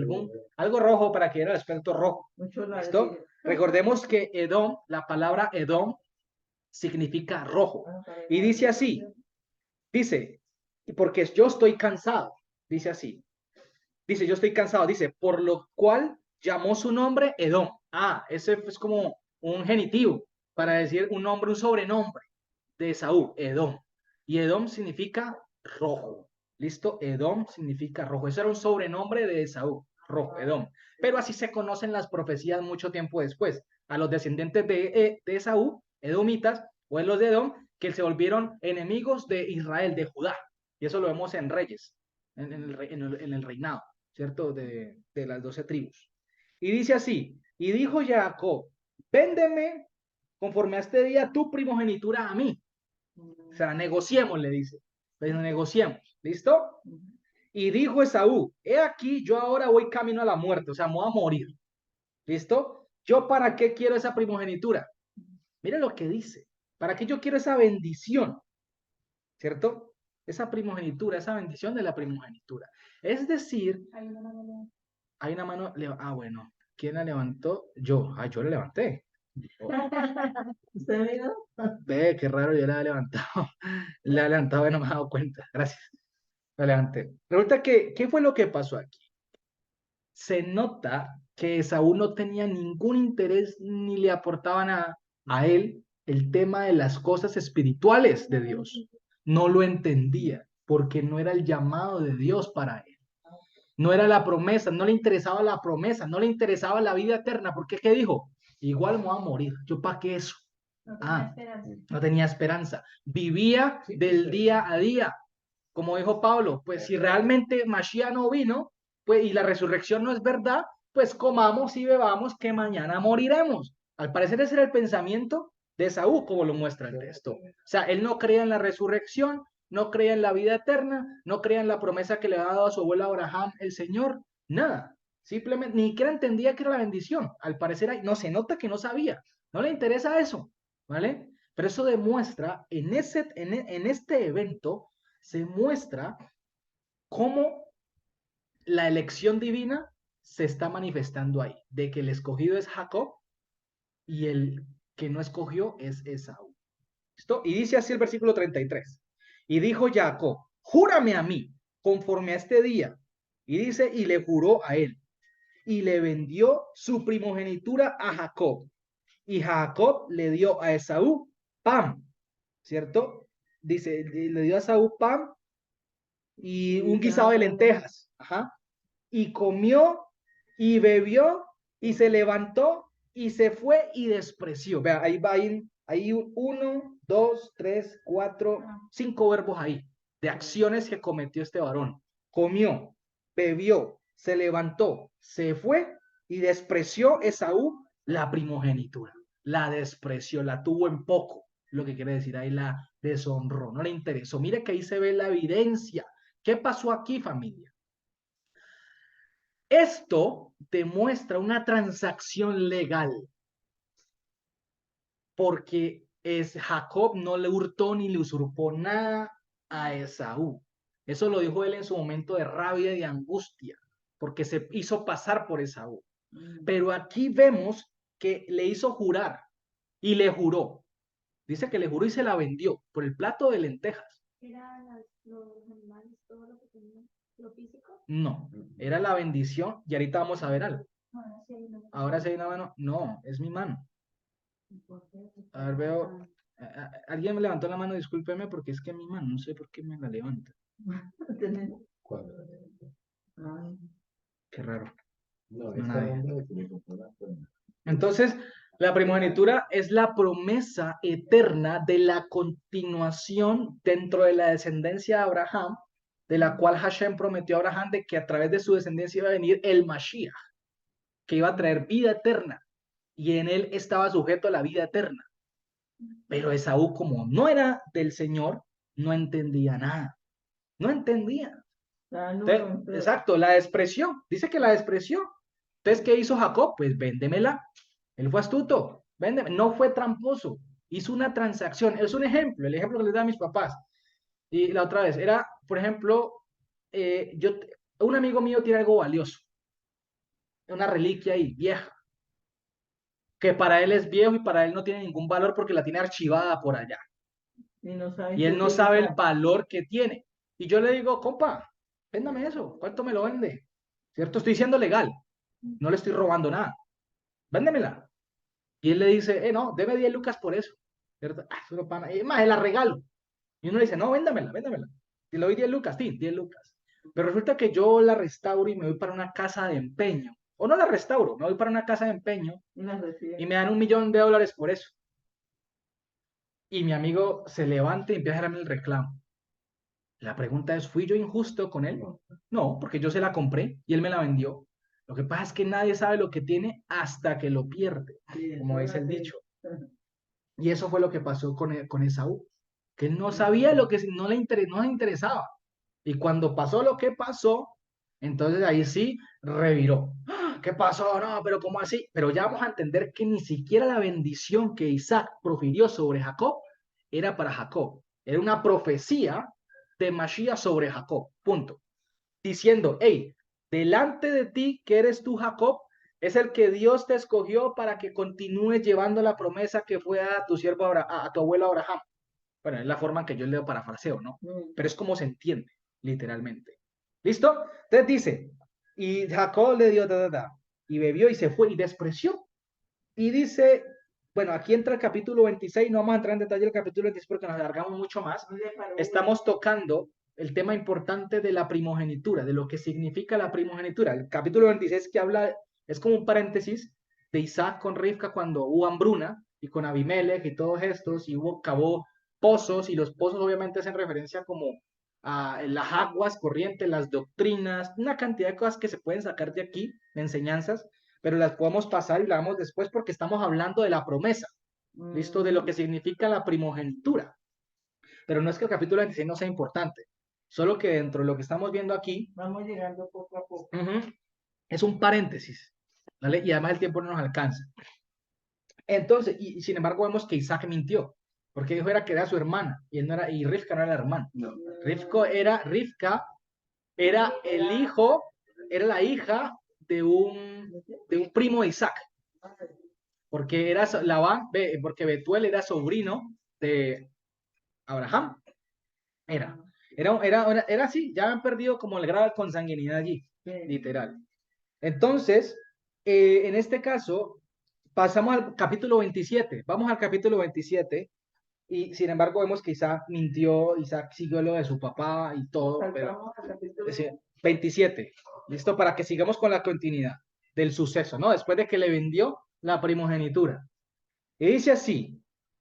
algo rojo para que diera el aspecto rojo. Mucho ¿Listo? ladrillo. Recordemos que Edom, la palabra Edom, significa rojo. Y dice así, dice, porque yo estoy cansado, dice así. Dice, yo estoy cansado. Dice, por lo cual llamó su nombre Edom. Ah, ese es como un genitivo para decir un nombre, un sobrenombre de Esaú, Edom. Y Edom significa rojo. ¿Listo? Edom significa rojo. Ese era un sobrenombre de Esaú, rojo, Edom. Pero así se conocen las profecías mucho tiempo después. A los descendientes de Esaú, edomitas, o en los de Edom, que se volvieron enemigos de Israel, de Judá. Y eso lo vemos en Reyes, en el reinado. ¿Cierto? De las 12 tribus. Y dice así, y dijo Jacob, véndeme conforme a este día tu primogenitura a mí. O sea, negociemos, le dice. Pues negociemos, ¿listo? Y dijo Esaú, he aquí, yo ahora voy camino a la muerte, o sea, me voy a morir, ¿listo? ¿Yo para qué quiero esa primogenitura? Mire lo que dice, ¿para qué yo quiero esa bendición? ¿Cierto? Esa primogenitura, esa bendición de la primogenitura. Es decir, hay una mano, bueno, ¿quién la levantó? Yo, yo la levanté. Oh, ¿Usted vino? ve, qué raro, yo la he levantado. La he levantado y no me he dado cuenta. Gracias. La levanté. Resulta que, ¿qué fue lo que pasó aquí? Se nota que Esaú no tenía ningún interés ni le aportaban a él el tema de las cosas espirituales de Dios. No lo entendía porque no era el llamado de Dios para él. No era la promesa, no le interesaba la promesa, no le interesaba la vida eterna, porque ¿qué dijo? Igual me voy a morir, ¿yo para qué eso? No tenía esperanza. Vivía del día a día. Como dijo Pablo, pues si realmente Mashiach no vino, pues y la resurrección no es verdad, pues comamos y bebamos que mañana moriremos. Al parecer ese era el pensamiento de Saúl, como lo muestra el texto. O sea, él no creía en la resurrección, no creía en la vida eterna, no creía en la promesa que le había dado a su abuelo Abraham el Señor, nada. Simplemente ni siquiera entendía que era la bendición. Al parecer no se nota que no sabía. No le interesa eso, ¿vale? Pero eso demuestra en este evento se muestra cómo la elección divina se está manifestando ahí, de que el escogido es Jacob y el que no escogió es Esaú. ¿Listo? Y dice así el versículo 33. Y dijo Jacob, júrame a mí, conforme a este día. Y dice, y le juró a él. Y le vendió su primogenitura a Jacob. Y Jacob le dio a Esaú pan, ¿cierto? Dice, le dio a Esaú pan y un guisado de lentejas. Ajá. Y comió y bebió y se levantó y se fue y despreció. Vea, ahí va, ahí uno, dos, tres, cuatro, cinco verbos ahí, de acciones que cometió este varón. Comió, bebió, se levantó, se fue y despreció Esaú la primogenitura. La despreció, la tuvo en poco. Lo que quiere decir ahí la deshonró, no le interesó. Mire que ahí se ve la evidencia. ¿Qué pasó aquí, familia? Esto demuestra una transacción legal, porque Jacob no le hurtó ni le usurpó nada a Esaú. Eso lo dijo él en su momento de rabia y de angustia, porque se hizo pasar por Esaú. Pero aquí vemos que le hizo jurar y le juró. Dice que le juró y se la vendió por el plato de lentejas. ¿Eran los animales, todo lo que tenían, lo físico? No, era la bendición y ahorita vamos a ver algo. Ahora sí hay una. Ahora sí hay una mano. No, es mi mano. A ver, veo. Alguien me levantó la mano, discúlpeme, porque es que mi mano, no sé por qué me la levanta. Tenés- Cuando Ah, Qué raro. no, No, esta nadie. onda de que me compró la cuenta. Entonces, la primogenitura es la promesa eterna de la continuación dentro de la descendencia de Abraham, de la cual Hashem prometió a Abraham de que a través de su descendencia iba a venir el Mashiach, que iba a traer vida eterna, y en él estaba sujeto a la vida eterna. Pero Esaú, como no era del Señor, no entendía nada. No entendía. Exacto, la despreció. Dice que la despreció. Entonces, ¿qué hizo Jacob? Pues véndemela. Él fue astuto. Véndeme. No fue tramposo. Hizo una transacción. Es un ejemplo, el ejemplo que les da a mis papás. Y la otra vez era, por ejemplo, un amigo mío tiene algo valioso. Una reliquia ahí, vieja. Que para él es viejo y para él no tiene ningún valor porque la tiene archivada por allá. y no saben Y él qué no sabe el utilizar. valor que tiene. Y yo le digo, compa, véndame eso. ¿Cuánto me lo vende? ¿Cierto? Estoy siendo legal. No le estoy robando nada. Véndemela. Y él le dice, no, deme 10 lucas por eso. ¿Cierto? Ah, eso no pana. Y más, se la regalo. Y uno le dice, no, véndamela, véndamela. Y le doy 10 lucas, sí, 10 lucas. Pero resulta que yo la restauro y me voy para una casa de empeño. O no la restauro, me voy para una casa de empeño Y las reciben. y me dan $1.000.000 por eso. Y mi amigo se levanta y empieza a darme el reclamo. La pregunta es, ¿fui yo injusto con él? No, No, porque yo se la compré y él me la vendió. Lo que pasa es que nadie sabe lo que tiene hasta que lo pierde, Sí, como eso dice el es dicho. así. Y eso fue lo que pasó con Esaú, que él no sabía lo que no le interesaba. Y cuando pasó lo que pasó, entonces ahí sí reviró. ¡Ah! ¿Qué pasó? No, pero ¿cómo así? Pero ya vamos a entender que ni siquiera la bendición que Isaac profirió sobre Jacob era para Jacob. Era una profecía de Mashiach sobre Jacob. Punto. Diciendo, hey, delante de ti, que eres tú, Jacob, es el que Dios te escogió para que continúes llevando la promesa que fue a tu siervo a tu abuelo Abraham. Bueno, es la forma en que yo leo parafraseo, ¿no? Pero es como se entiende, literalmente. ¿Listo? Entonces dice, y Jacob le dio, y bebió y se fue y despreció. Y dice, bueno, aquí entra el capítulo 26, no vamos a entrar en detalle el capítulo 26 porque nos alargamos mucho más. Estamos tocando el tema importante de la primogenitura, de lo que significa la primogenitura. El capítulo 26 que habla, es como un paréntesis de Isaac con Rivka cuando hubo hambruna y con Abimelech y todos estos, y cavó pozos, y los pozos obviamente hacen referencia como a las aguas corrientes, las doctrinas, una cantidad de cosas que se pueden sacar de aquí, de enseñanzas, pero las podemos pasar y la damos después porque estamos hablando de la promesa, ¿listo? De lo que significa la primogenitura. Pero no es que el capítulo 26 no sea importante, solo que dentro de lo que estamos viendo aquí, Vamos llegando poco a poco. es un paréntesis, ¿vale? Y además el tiempo no nos alcanza. Entonces, y sin embargo vemos que Isaac mintió, porque dijo era que era su hermana, y, él no era, y Rivka no era la hermana. no. Rivka era el hijo, era la hija de un primo de Isaac, porque era Labán, porque Betuel era sobrino de Abraham. Era así, ya han perdido como el grado de consanguinidad allí, literal. Entonces, en este caso, pasamos al capítulo 27. Vamos al capítulo 27. Y sin embargo, vemos que Isaac mintió, Isaac siguió lo de su papá y todo. Pero, Saltamos al capítulo 27. Listo, para que sigamos con la continuidad del suceso, ¿no? Después de que le vendió la primogenitura. Y dice así,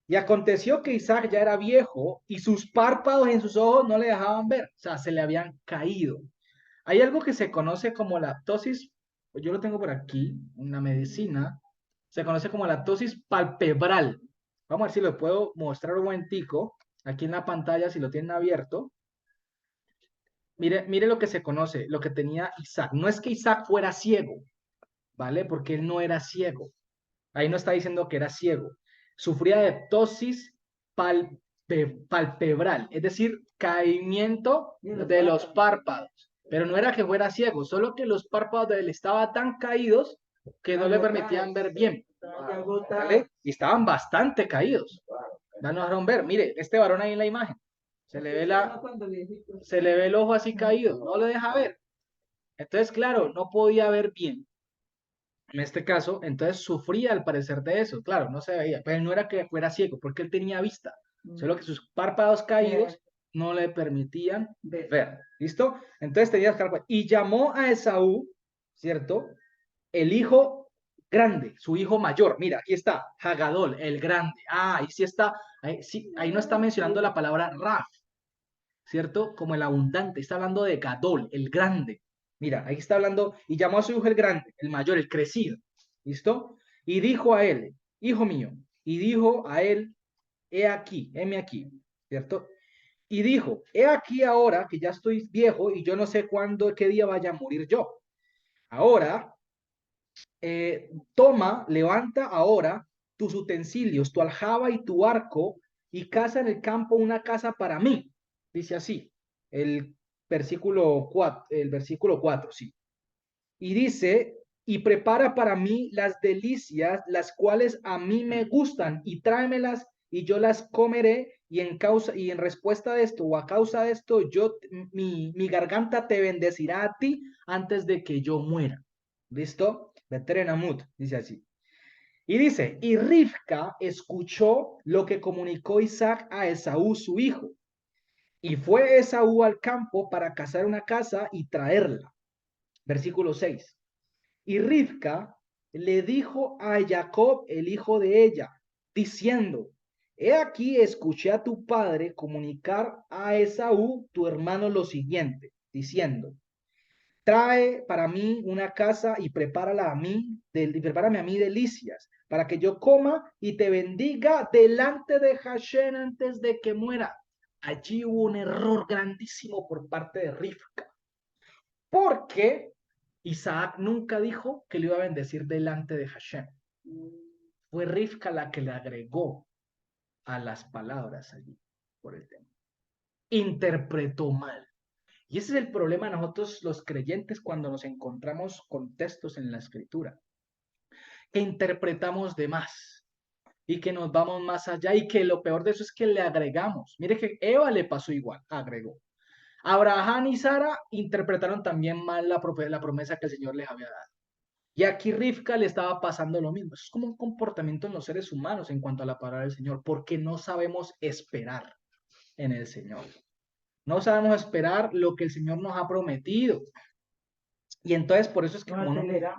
y aconteció que Isaac ya era viejo y sus párpados en sus ojos no le dejaban ver, o sea, se le habían caído. Hay algo que se conoce como lactosis, yo lo tengo por aquí, una medicina, se conoce como lactosis palpebral. Vamos a ver si lo puedo mostrar un momentico, aquí en la pantalla, si lo tienen abierto. mire lo que se conoce, lo que tenía Isaac. No es que Isaac fuera ciego, ¿vale? Porque él no era ciego. Ahí no está diciendo que era ciego. Sufría de ptosis palpebral, es decir, caimiento de los párpados. Pero no era que fuera ciego, solo que los párpados de él estaban tan caídos que no le permitían ver bien, ¿vale? Y estaban bastante caídos. Ya nos dejaron ver. Mire, este varón ahí en la imagen. Se le ve se le ve el ojo así caído, no lo deja ver. Entonces, claro, no podía ver bien. En este caso, entonces sufría al parecer de eso. Claro, no se veía, pero no era que fuera ciego, porque él tenía vista. Solo que sus párpados caídos no le permitían ver. ¿Listo? Entonces tenía y llamó a Esaú, ¿cierto? El hijo grande, su hijo mayor. Mira, aquí está, Hagadol, el grande. Ah, ahí sí está, ahí, sí, ahí no está mencionando la palabra Raf, ¿cierto? Como el abundante, está hablando de Gadol, el grande. Mira, ahí está hablando, y llamó a su hijo el grande, el mayor, el crecido. ¿Listo? Y dijo a él, hijo mío, y dijo a él, he aquí, heme aquí, ¿cierto? Y dijo, he aquí ahora que ya estoy viejo y yo no sé cuándo, qué día vaya a morir yo. Ahora, toma, levanta ahora tus utensilios, tu aljaba y tu arco, y caza en el campo una casa para mí. Dice así, el versículo 4, sí. Y dice, y prepara para mí las delicias, las cuales a mí me gustan, y tráemelas, y yo las comeré, y en respuesta de esto, o a causa de esto, mi garganta te bendecirá a ti antes de que yo muera. ¿Listo? Beterenamut, dice así. Y dice, y Rivka escuchó lo que comunicó Isaac a Esaú, su hijo. Y fue Esaú al campo para cazar una casa y traerla. Versículo 6. Y Rivka le dijo a Jacob, el hijo de ella, diciendo, he aquí escuché a tu padre comunicar a Esaú, tu hermano, lo siguiente, diciendo, trae para mí una casa y prepárame a mí delicias, para que yo coma y te bendiga delante de Hashem antes de que muera. Allí hubo un error grandísimo por parte de Rivka, porque Isaac nunca dijo que le iba a bendecir delante de Hashem. Fue Rivka la que le agregó a las palabras allí por el tema. Interpretó mal. Y ese es el problema de nosotros los creyentes cuando nos encontramos con textos en la escritura, que interpretamos de más y que nos vamos más allá y que lo peor de eso es que le agregamos. Mire que Eva le pasó igual, agregó. Abraham y Sara interpretaron también mal la promesa que el Señor les había dado. Y aquí Rivka le estaba pasando lo mismo. Eso es como un comportamiento en los seres humanos en cuanto a la palabra del Señor, porque no sabemos esperar en el Señor. No sabemos esperar lo que el Señor nos ha prometido. Y entonces por eso es que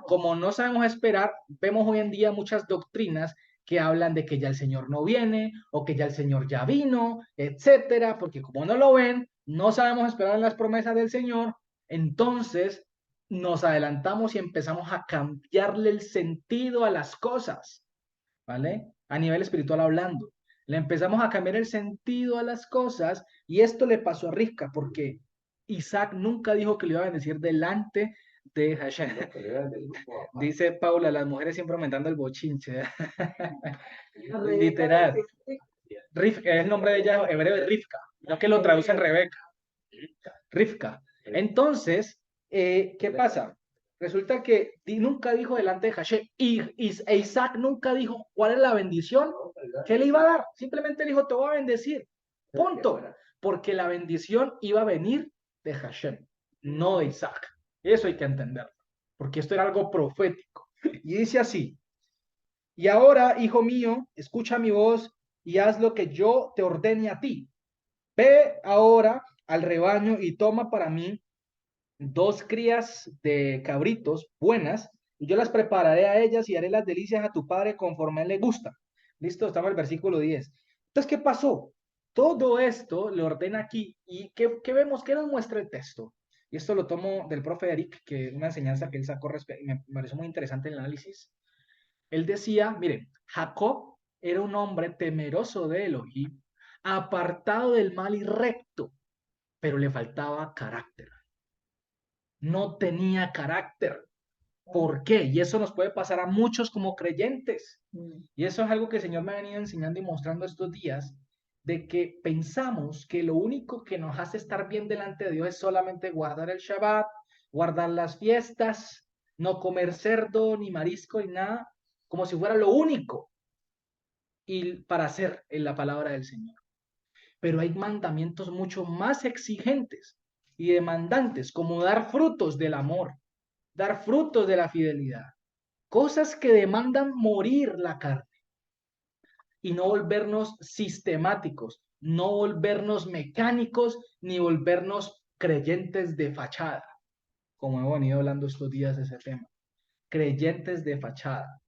como no sabemos esperar, vemos hoy en día muchas doctrinas que hablan de que ya el Señor no viene o que ya el Señor ya vino, etcétera, porque como no lo ven, no sabemos esperar las promesas del Señor, entonces nos adelantamos y empezamos a cambiarle el sentido a las cosas, ¿vale? A nivel espiritual hablando. Le empezamos a cambiar el sentido a las cosas y esto le pasó a Rivka porque Isaac nunca dijo que le iba a bendecir delante de Hashem. Dice Paula, las mujeres siempre aumentando el bochinche. Literal. Rivka, es el nombre de ella hebreo es Rivka, no que lo traducen Rebeca. Rivka. Entonces, ¿qué pasa? Resulta que nunca dijo delante de Hashem e Isaac nunca dijo cuál es la bendición que le iba a dar. Simplemente le dijo, te voy a bendecir. Punto. Porque la bendición iba a venir de Hashem, no de Isaac. Eso hay que entenderlo. Porque esto era algo profético. Y dice así, y ahora, hijo mío, escucha mi voz y haz lo que yo te ordene a ti. Ve ahora al rebaño y toma para mí 2 crías de cabritos buenas, y yo las prepararé a ellas y haré las delicias a tu padre conforme a él le gusta. Listo, estamos en el versículo 10. Entonces, ¿qué pasó? Todo esto le ordena aquí. ¿Y qué vemos? ¿Qué nos muestra el texto? Y esto lo tomo del profe Eric, que es una enseñanza que él sacó, me pareció muy interesante el análisis. Él decía, miren, Jacob era un hombre temeroso de Elohim, apartado del mal y recto, pero le faltaba carácter. no tenía carácter. ¿Por qué? Y eso nos puede pasar a muchos como creyentes. Y eso es algo que el Señor me ha venido enseñando y mostrando estos días, de que pensamos que lo único que nos hace estar bien delante de Dios es solamente guardar el Shabbat, guardar las fiestas, no comer cerdo, ni marisco, ni nada, como si fuera lo único y para hacer en la palabra del Señor. Pero hay mandamientos mucho más exigentes y demandantes, como dar frutos del amor, dar frutos de la fidelidad, cosas que demandan morir la carne y no volvernos sistemáticos, no volvernos mecánicos, ni volvernos creyentes de fachada, como he venido hablando estos días de ese tema, creyentes de fachada,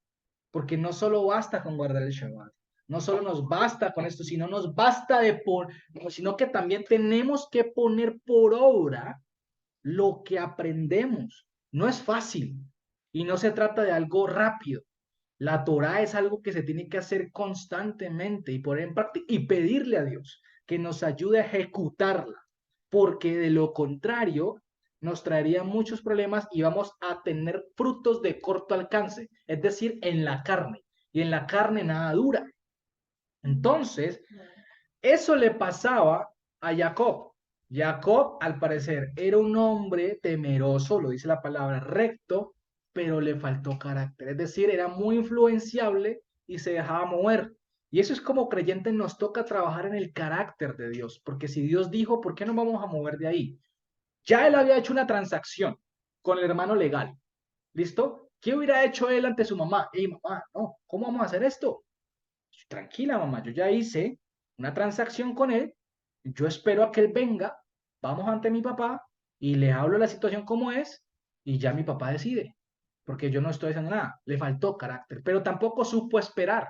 porque no solo basta con guardar el Shabbat, no solo nos basta con esto, sino nos basta sino que también tenemos que poner por obra lo que aprendemos. No es fácil y no se trata de algo rápido. La Torá es algo que se tiene que hacer constantemente y poner en práctica y pedirle a Dios que nos ayude a ejecutarla, porque de lo contrario nos traería muchos problemas y vamos a tener frutos de corto alcance, es decir, en la carne, y en la carne nada dura. Entonces, eso le pasaba a Jacob. Jacob, al parecer, era un hombre temeroso, lo dice la palabra, recto, pero le faltó carácter. Es decir, era muy influenciable y se dejaba mover. Y eso es como creyentes nos toca trabajar en el carácter de Dios, porque si Dios dijo, ¿por qué no vamos a mover de ahí? Ya él había hecho una transacción con el hermano legal. ¿Listo? ¿Qué hubiera hecho él ante su mamá? Ey, mamá, no, ¿cómo vamos a hacer esto? Tranquila, mamá, yo ya hice una transacción con él, yo espero a que él venga, vamos ante mi papá y le hablo la situación como es y ya mi papá decide, porque yo no estoy haciendo nada, le faltó carácter, pero tampoco supo esperar.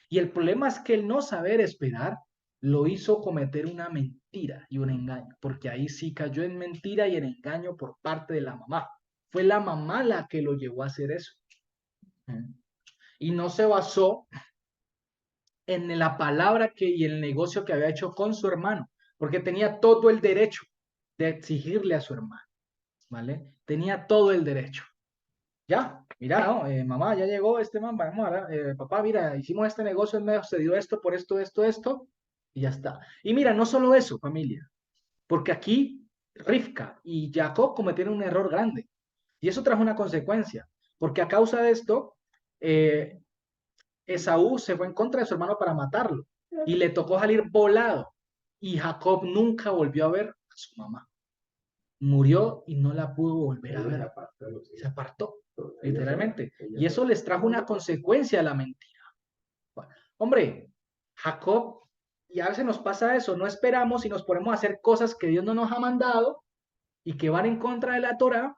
Y el problema es que el no saber esperar lo hizo cometer una mentira y un engaño, porque ahí sí cayó en mentira y en engaño por parte de la mamá. Fue la mamá la que lo llevó a hacer eso. Y no se basó en la palabra y el negocio que había hecho con su hermano, porque tenía todo el derecho de exigirle a su hermano, ¿vale? Tenía todo el derecho. Ya, mira, no, mamá, ya llegó este man, vamos a ver, papá, mira, hicimos este negocio, me sucedió esto, por esto, esto, esto, y ya está. Y mira, no solo eso, familia, porque aquí Rivka y Jacob cometieron un error grande, y eso trajo una consecuencia, porque a causa de esto, eh, Esaú se fue en contra de su hermano para matarlo y le tocó salir volado. Y Jacob nunca volvió a ver a su mamá. Murió y no la pudo volver a ver. Se apartó, literalmente. Y eso les trajo una consecuencia a la mentira. Bueno, hombre, Jacob, y a veces nos pasa eso, no esperamos y nos ponemos a hacer cosas que Dios no nos ha mandado y que van en contra de la Torah.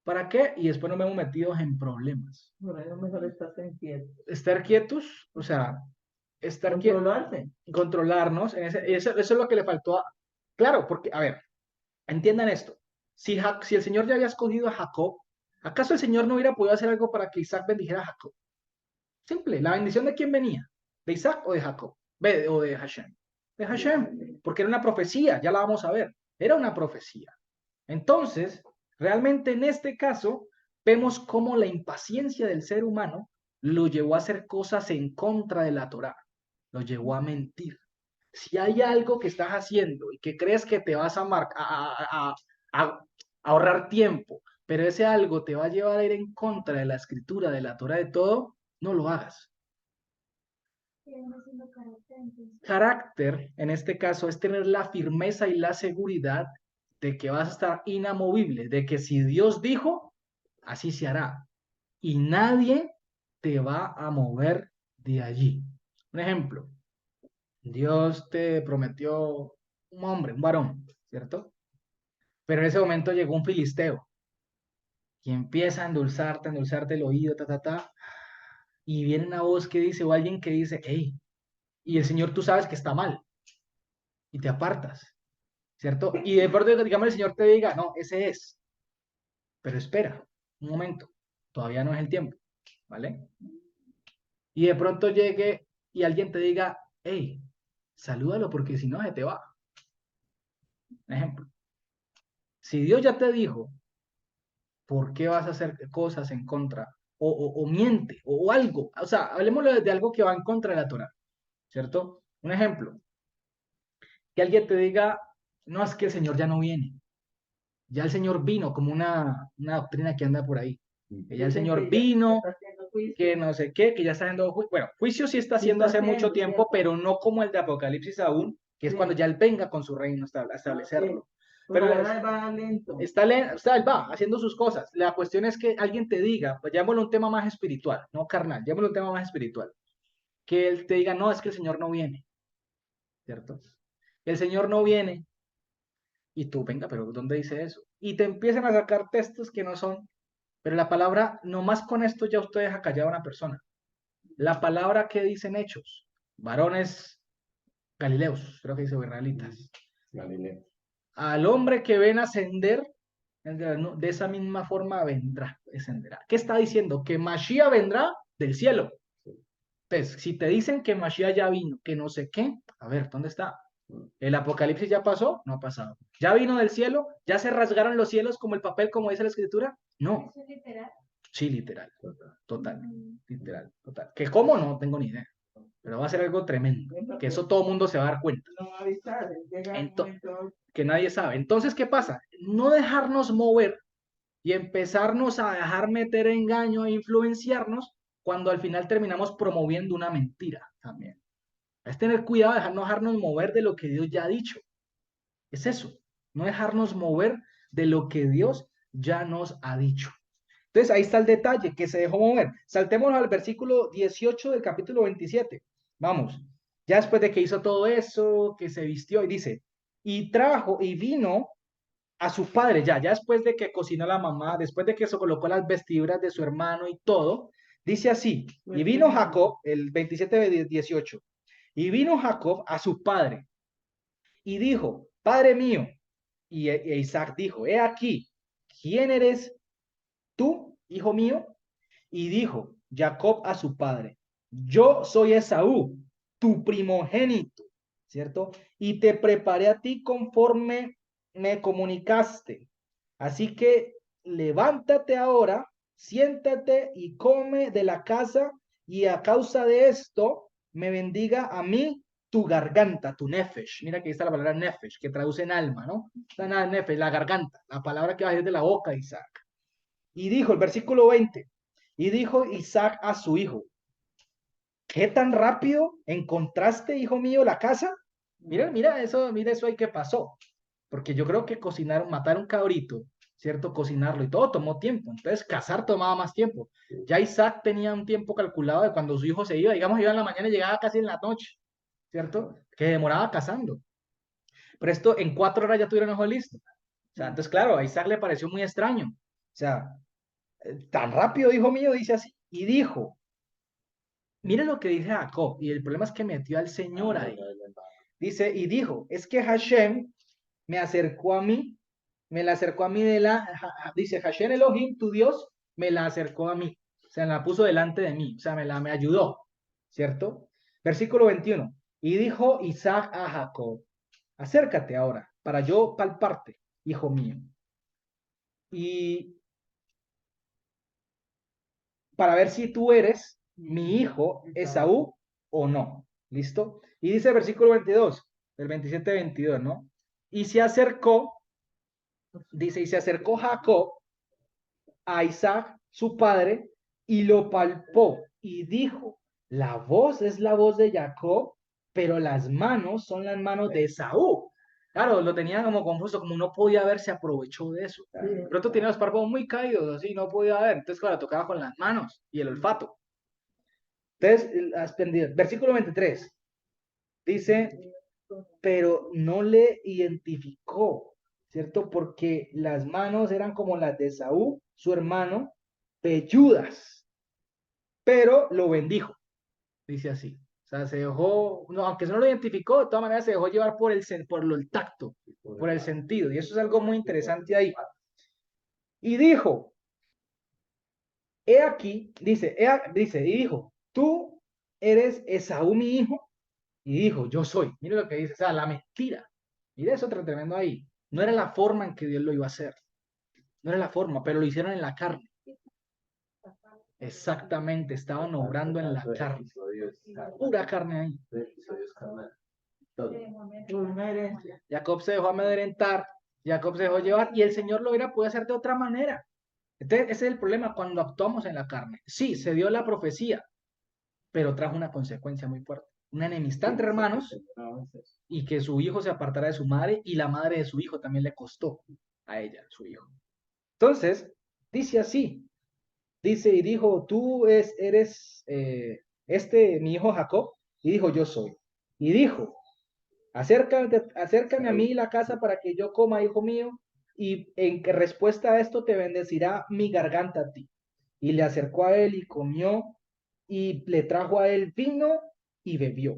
¿Para qué? Y después nos vemos metidos en problemas. Por eso mejor estás en quieto. Estar quietos, o sea, estar quietos. Controlarse. Controlarnos, eso es lo que le faltó claro, porque, a ver, entiendan esto, si el Señor ya había escogido a Jacob, ¿acaso el Señor no hubiera podido hacer algo para que Isaac bendijera a Jacob? Simple, ¿la bendición de quién venía? ¿De Isaac o de Jacob? ¿O de Hashem? De Hashem, porque era una profecía, ya la vamos a ver, era una profecía. Entonces, realmente en este caso, vemos cómo la impaciencia del ser humano lo llevó a hacer cosas en contra de la Torá, lo llevó a mentir. Si hay algo que estás haciendo y que crees que te vas a ahorrar tiempo, pero ese algo te va a llevar a ir en contra de la escritura, de la Torá, de todo, no lo hagas. Carácter, en este caso, es tener la firmeza y la seguridad de que vas a estar inamovible, de que si Dios dijo, así se hará. Y nadie te va a mover de allí. Un ejemplo, Dios te prometió un hombre, un varón, ¿cierto? Pero en ese momento llegó un filisteo y empieza a endulzarte el oído, y viene una voz que dice, o alguien que dice, hey, y el Señor tú sabes que está mal, y te apartas, ¿cierto? Y de pronto, digamos, el Señor te diga, no, ese es, pero espera, un momento, todavía no es el tiempo, ¿vale? Y de pronto llegue y alguien te diga, hey, salúdalo porque si no se te va. Un ejemplo. Si Dios ya te dijo ¿Por qué vas a hacer cosas en contra? O miente, o algo. O sea, hablemos de algo que va en contra de la Torah, ¿cierto? Un ejemplo, que alguien te diga, no, es que el Señor ya no viene. Ya el Señor vino, como una doctrina que anda por ahí. Que ya el Dicen Señor que ya vino, está haciendo juicio. que no sé qué, que ya está haciendo bueno, juicio sí está Sí haciendo está hace mucho haciendo, tiempo, ¿cierto? pero no como el de Apocalipsis aún, que es cuando Sí. ya Él venga con su reino a establecerlo. Por Pero ahora va lento. o sea, Él va haciendo sus cosas. La cuestión es que alguien te diga, pues llamémoslo un tema más espiritual, no carnal, llamémoslo un tema más espiritual, que Él te diga, no, es que el Señor no viene, ¿cierto? El Señor no viene, y tú, venga, pero ¿dónde dice eso? Y te empiezan a sacar textos que no son, pero la palabra, nomás con esto ya usted deja callada a una persona. La palabra que dicen hechos, varones galileos, creo que dice o israelitas, Galileo. al hombre que ven ascender, de esa misma forma vendrá, descenderá. ¿Qué está diciendo? Que Mashiach vendrá del cielo. Entonces, si te dicen que Mashiach ya vino, que no sé qué, a ver, ¿dónde está? ¿El apocalipsis ya pasó? No ha pasado. ¿Ya vino del cielo? ¿Ya se rasgaron los cielos como el papel, como dice la escritura? No. Eso es literal. Sí, literal. Total. Mm. Literal. Total. ¿Que cómo? No tengo ni idea. Pero va a ser algo tremendo. Que eso todo el mundo se va a dar cuenta. No va a avisar, llega el Ento- momento. que nadie sabe. Entonces, ¿qué pasa? No dejarnos mover y empezarnos a dejar meter engaño e influenciarnos cuando al final terminamos promoviendo una mentira también. Es tener cuidado de no dejarnos mover de lo que Dios ya ha dicho. Es eso, no dejarnos mover de lo que Dios ya nos ha dicho. Entonces ahí está el detalle, que se dejó mover. Saltémonos al versículo 18 del capítulo 27. Vamos, ya después de que hizo todo eso, que se vistió y dice, y trajo y vino a su padre, ya después de que cocinó la mamá, después de que se colocó las vestiduras de su hermano y todo, dice así, y vino Jacob, el 27 de 18, y vino Jacob a su padre y dijo, Padre mío, y Isaac dijo, he aquí, ¿quién eres tú, hijo mío? Y dijo Jacob a su padre, yo soy Esaú, tu primogénito, ¿cierto? Y te preparé a ti conforme me comunicaste. Así que levántate ahora, siéntate y come de la casa, y a causa de esto me bendiga a mí tu garganta, tu nefesh. Mira que ahí está la palabra nefesh, que traduce en alma, ¿no? Está en nefesh, la garganta, la palabra que va a salir de la boca de Isaac. Y dijo el versículo 20, y dijo Isaac a su hijo, ¿qué tan rápido encontraste, hijo mío, la casa? Mira eso ahí que pasó. Porque yo creo que cocinar, matar un cabrito, ¿cierto? Cocinarlo y todo tomó tiempo. Entonces, cazar tomaba más tiempo. Ya Isaac tenía un tiempo calculado de cuando su hijo se iba, digamos, iba en la mañana y llegaba casi en la noche, ¿cierto? Que demoraba cazando. Pero esto en 4 horas ya tuvieron ojo listo. O sea, entonces, claro, a Isaac le pareció muy extraño. O sea, tan rápido, hijo mío, dice así. Y dijo, mire lo que dice Jacob, y el problema es que metió al Señor ahí. Dice, y dijo, es que Hashem me acercó a mí, me la acercó a mí dice, Hashem Elohim, tu Dios, me la acercó a mí, o sea, la puso delante de mí, o sea, me ayudó, ¿cierto? Versículo 21, y dijo Isaac a Jacob, acércate ahora, para yo palparte, hijo mío, y para ver si tú eres mi hijo Esaú o no. ¿Listo? Y dice el versículo 22, el 27-22, ¿no? Y se acercó, dice, y se acercó Jacob a Isaac, su padre, y lo palpó y dijo, la voz es la voz de Jacob, pero las manos son las manos de Esaú. Claro, lo tenía como confuso, como no podía ver, se aprovechó de eso. De pronto tenía los párpados muy caídos, así, no podía ver. Entonces, claro, tocaba con las manos y el olfato. Entonces, has pendido. Versículo 23 dice, pero no le identificó, ¿cierto? Porque las manos eran como las de Saúl, su hermano, velludas, pero lo bendijo, dice así. O sea, se dejó, no, aunque no lo identificó, de todas maneras se dejó llevar por el tacto, por el sentido. Y eso es algo muy interesante ahí. Y dijo, he aquí, y dijo, tú eres Esaú mi hijo. Y dijo, yo soy. Mire lo que dice, o sea, la mentira. Mire eso tremendo ahí. No era la forma en que Dios lo iba a hacer. No era la forma, pero lo hicieron en la carne. Exactamente, estaban obrando en la carne. Pura carne ahí. Una herencia. Jacob se dejó amedrentar, Jacob se dejó llevar y el Señor lo hubiera podido hacer de otra manera. Entonces, ese es el problema cuando actuamos en la carne. Sí, se dio la profecía, pero trajo una consecuencia muy fuerte. Una enemistad entre hermanos y que su hijo se apartara de su madre y la madre de su hijo también le costó a ella, su hijo. Entonces, dice así, dice y dijo, tú eres mi hijo Jacob, y dijo, yo soy. Y dijo, acércame a mí la casa para que yo coma, hijo mío, y en que respuesta a esto te bendecirá mi garganta a ti. Y le acercó a él y comió, y le trajo a él vino y bebió.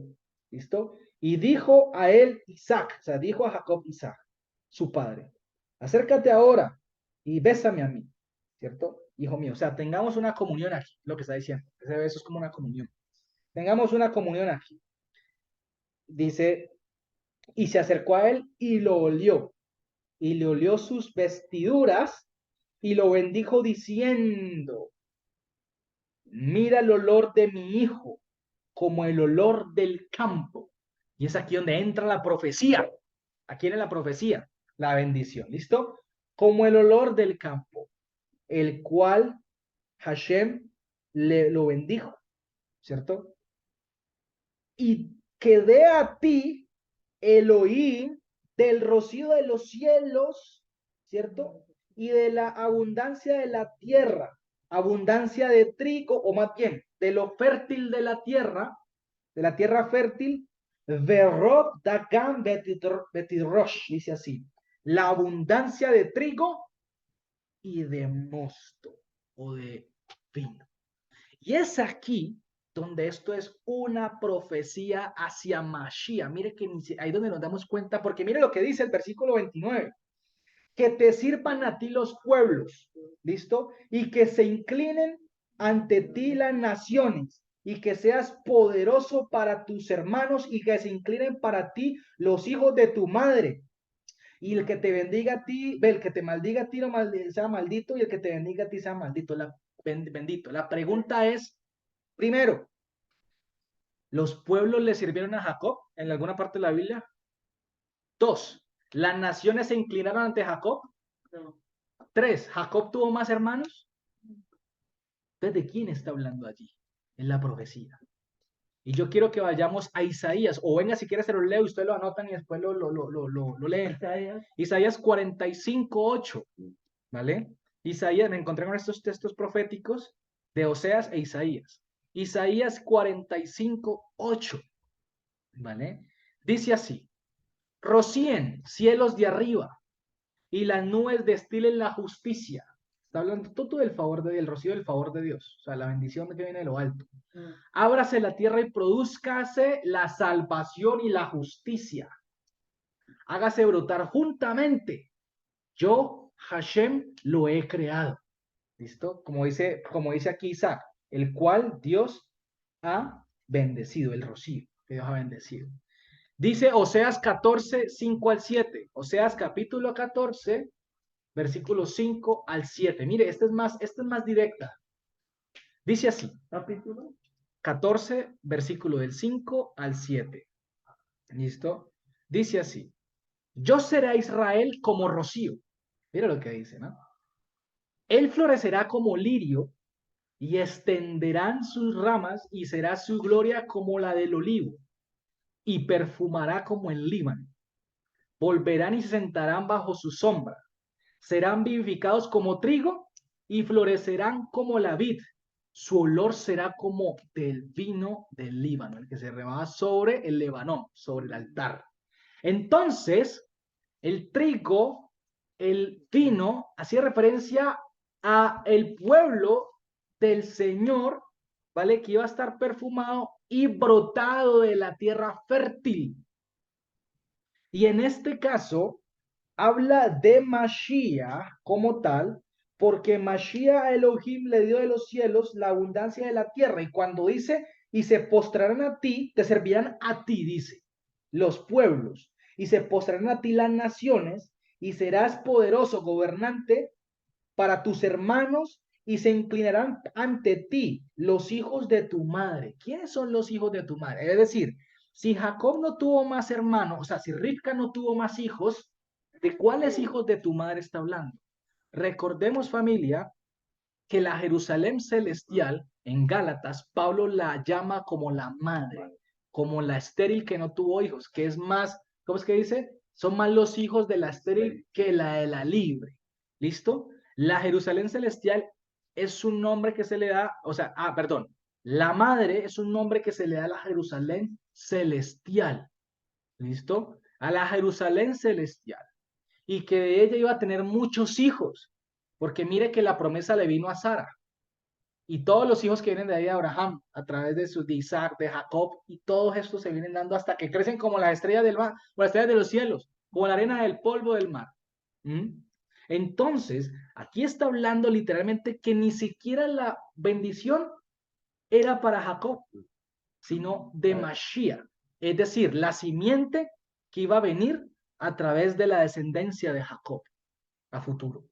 ¿Listo? Y dijo a él Isaac, o sea, dijo a Jacob Isaac, su padre, acércate ahora y bésame a mí, ¿cierto? Hijo mío, o sea, tengamos una comunión aquí, lo que está diciendo. Ese beso es como una comunión. Tengamos una comunión aquí. Dice, y se acercó a él y lo olió, y le olió sus vestiduras y lo bendijo diciendo, mira el olor de mi hijo como el olor del campo. Y es aquí donde entra la profecía. Aquí en la profecía, la bendición, ¿listo? Como el olor del campo, el cual Hashem lo bendijo, ¿cierto? Y que dé a ti Elohim del rocío de los cielos, ¿cierto? Y de la abundancia de la tierra, abundancia de trigo, o más bien, de lo fértil de la tierra fértil, Verot Dagan Betirosh, dice así, la abundancia de trigo y de mosto o de vino. Y es aquí donde esto es una profecía hacia Mashiach. Mire que ahí donde nos damos cuenta, porque mire lo que dice el versículo 29. Que te sirvan a ti los pueblos, ¿listo? Y que se inclinen ante ti las naciones, y que seas poderoso para tus hermanos, y que se inclinen para ti los hijos de tu madre. Y el que te bendiga a ti, el que te maldiga a ti no sea maldito, y el que te bendiga a ti sea maldito. Bendito. La pregunta es, primero, ¿los pueblos le sirvieron a Jacob en alguna parte de la Biblia? Dos, ¿las naciones se inclinaron ante Jacob? No. Tres, ¿Jacob tuvo más hermanos? Entonces, ¿de quién está hablando allí? En la profecía. Y yo quiero que vayamos a Isaías, o venga, si quiere se lo leo, ustedes lo anotan y después lo leen. Isaías 45:8, ¿vale? Isaías, me encontré con estos textos proféticos de Oseas e Isaías. Isaías 45:8, ¿vale? Dice así, rocíen cielos de arriba y las nubes destilen la justicia. Está hablando todo del favor del rocío del favor de Dios, o sea, la bendición que viene de lo alto. Ábrase la tierra y produzcase la salvación y la justicia. Hágase brotar juntamente. Yo, Hashem, lo he creado. ¿Listo? Como dice aquí Isaac, el cual Dios ha bendecido, el rocío que Dios ha bendecido. Dice Oseas 14:5-7. Oseas capítulo 14, versículos 5-7. Mire, esta es más directa. Dice así. Capítulo 14, versículo del 5-7. ¿Listo? Dice así. Yo seré a Israel como rocío. Mira lo que dice, ¿no? Él florecerá como lirio y extenderán sus ramas y será su gloria como la del olivo y perfumará como el Líbano. Volverán y se sentarán bajo su sombra. Serán vivificados como trigo y florecerán como la vid. Su olor será como del vino del Líbano, el que se rebaja sobre el Lebanón, sobre el altar. Entonces, el trigo, el vino, hacía referencia a el pueblo del Señor, ¿vale? Que iba a estar perfumado y brotado de la tierra fértil. Y en este caso, habla de Mashiach como tal, porque Mashiach Elohim le dio de los cielos la abundancia de la tierra. Y cuando dice, y se postrarán a ti, te servirán a ti, dice, los pueblos, y se postrarán a ti las naciones, y serás poderoso gobernante para tus hermanos y se inclinarán ante ti los hijos de tu madre. ¿Quiénes son los hijos de tu madre? Es decir, si Jacob no tuvo más hermanos, o sea, si Rivka no tuvo más hijos, ¿de cuáles hijos de tu madre está hablando? Recordemos, familia, que la Jerusalén celestial en Gálatas, Pablo la llama como la madre, como la estéril que no tuvo hijos, que es más, ¿cómo es que dice? Son más los hijos de la estéril que la de la libre. ¿Listo? La Jerusalén celestial es un nombre que se le da, o sea, perdón, la madre es un nombre que se le da a la Jerusalén celestial. ¿Listo? A la Jerusalén celestial. Y que de ella iba a tener muchos hijos, porque mire que la promesa le vino a Sara. Y todos los hijos que vienen de ahí de Abraham, a través de Isaac, de Jacob, y todos estos se vienen dando hasta que crecen como las estrellas del mar, o las estrellas de los cielos, como la arena del polvo del mar. ¿Mm? Entonces, aquí está hablando literalmente que ni siquiera la bendición era para Jacob, sino de Mashiach, es decir, la simiente que iba a venir a través de la descendencia de Jacob a futuro.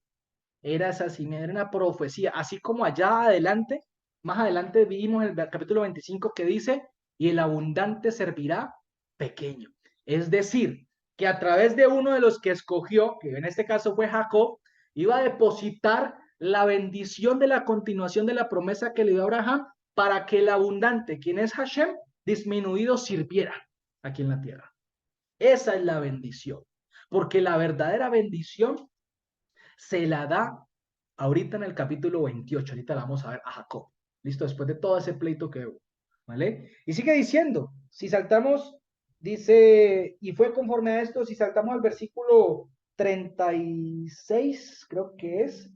Era esa simiente, era una profecía, así como allá adelante, más adelante vimos en el capítulo 25 que dice, y el abundante servirá pequeño. Es decir, que a través de uno de los que escogió, que en este caso fue Jacob, iba a depositar la bendición de la continuación de la promesa que le dio a Abraham para que el abundante, quien es Hashem, disminuido sirviera aquí en la tierra. Esa es la bendición, porque la verdadera bendición se la da ahorita en el capítulo 28, ahorita la vamos a ver a Jacob, listo, después de todo ese pleito que hubo, ¿vale? Y sigue diciendo, si saltamos, dice, y fue conforme a esto, si saltamos al versículo 36, creo que es,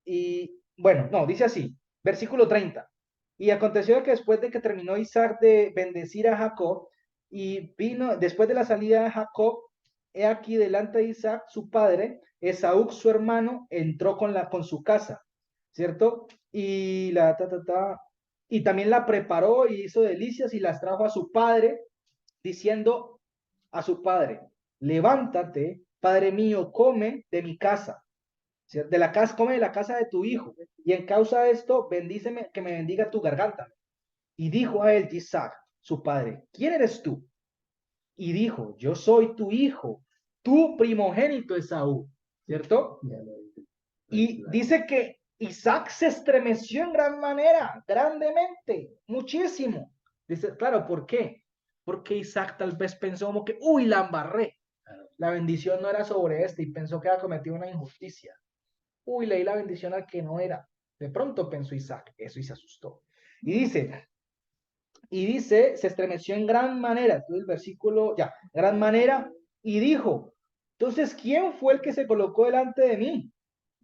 y bueno, no, dice así, versículo 30. Y aconteció que después de que terminó Isaac de bendecir a Jacob, y vino, después de la salida de Jacob, he aquí delante de Isaac, su padre, Esaú, su hermano, entró con su casa, ¿cierto? Y y también la preparó y hizo delicias y las trajo a su padre, diciendo a su padre, levántate, padre mío, come de mi casa, de la casa, come de la casa de tu hijo, y en causa de esto, bendíceme, que me bendiga tu garganta. Y dijo a él Isaac, su padre, ¿quién eres tú? Y dijo, yo soy tu hijo, tu primogénito Esaú, ¿cierto? Y dice que Isaac se estremeció en gran manera, grandemente, muchísimo. Dice, claro, ¿por qué? Porque Isaac tal vez pensó como que, uy, la embarré. La bendición no era sobre este y pensó que había cometido una injusticia. Uy, leí la bendición al que no era. De pronto pensó Isaac eso y se asustó. Y dice, se estremeció en gran manera. Entonces el versículo, ya, gran manera, y dijo, entonces, ¿quién fue el que se colocó delante de mí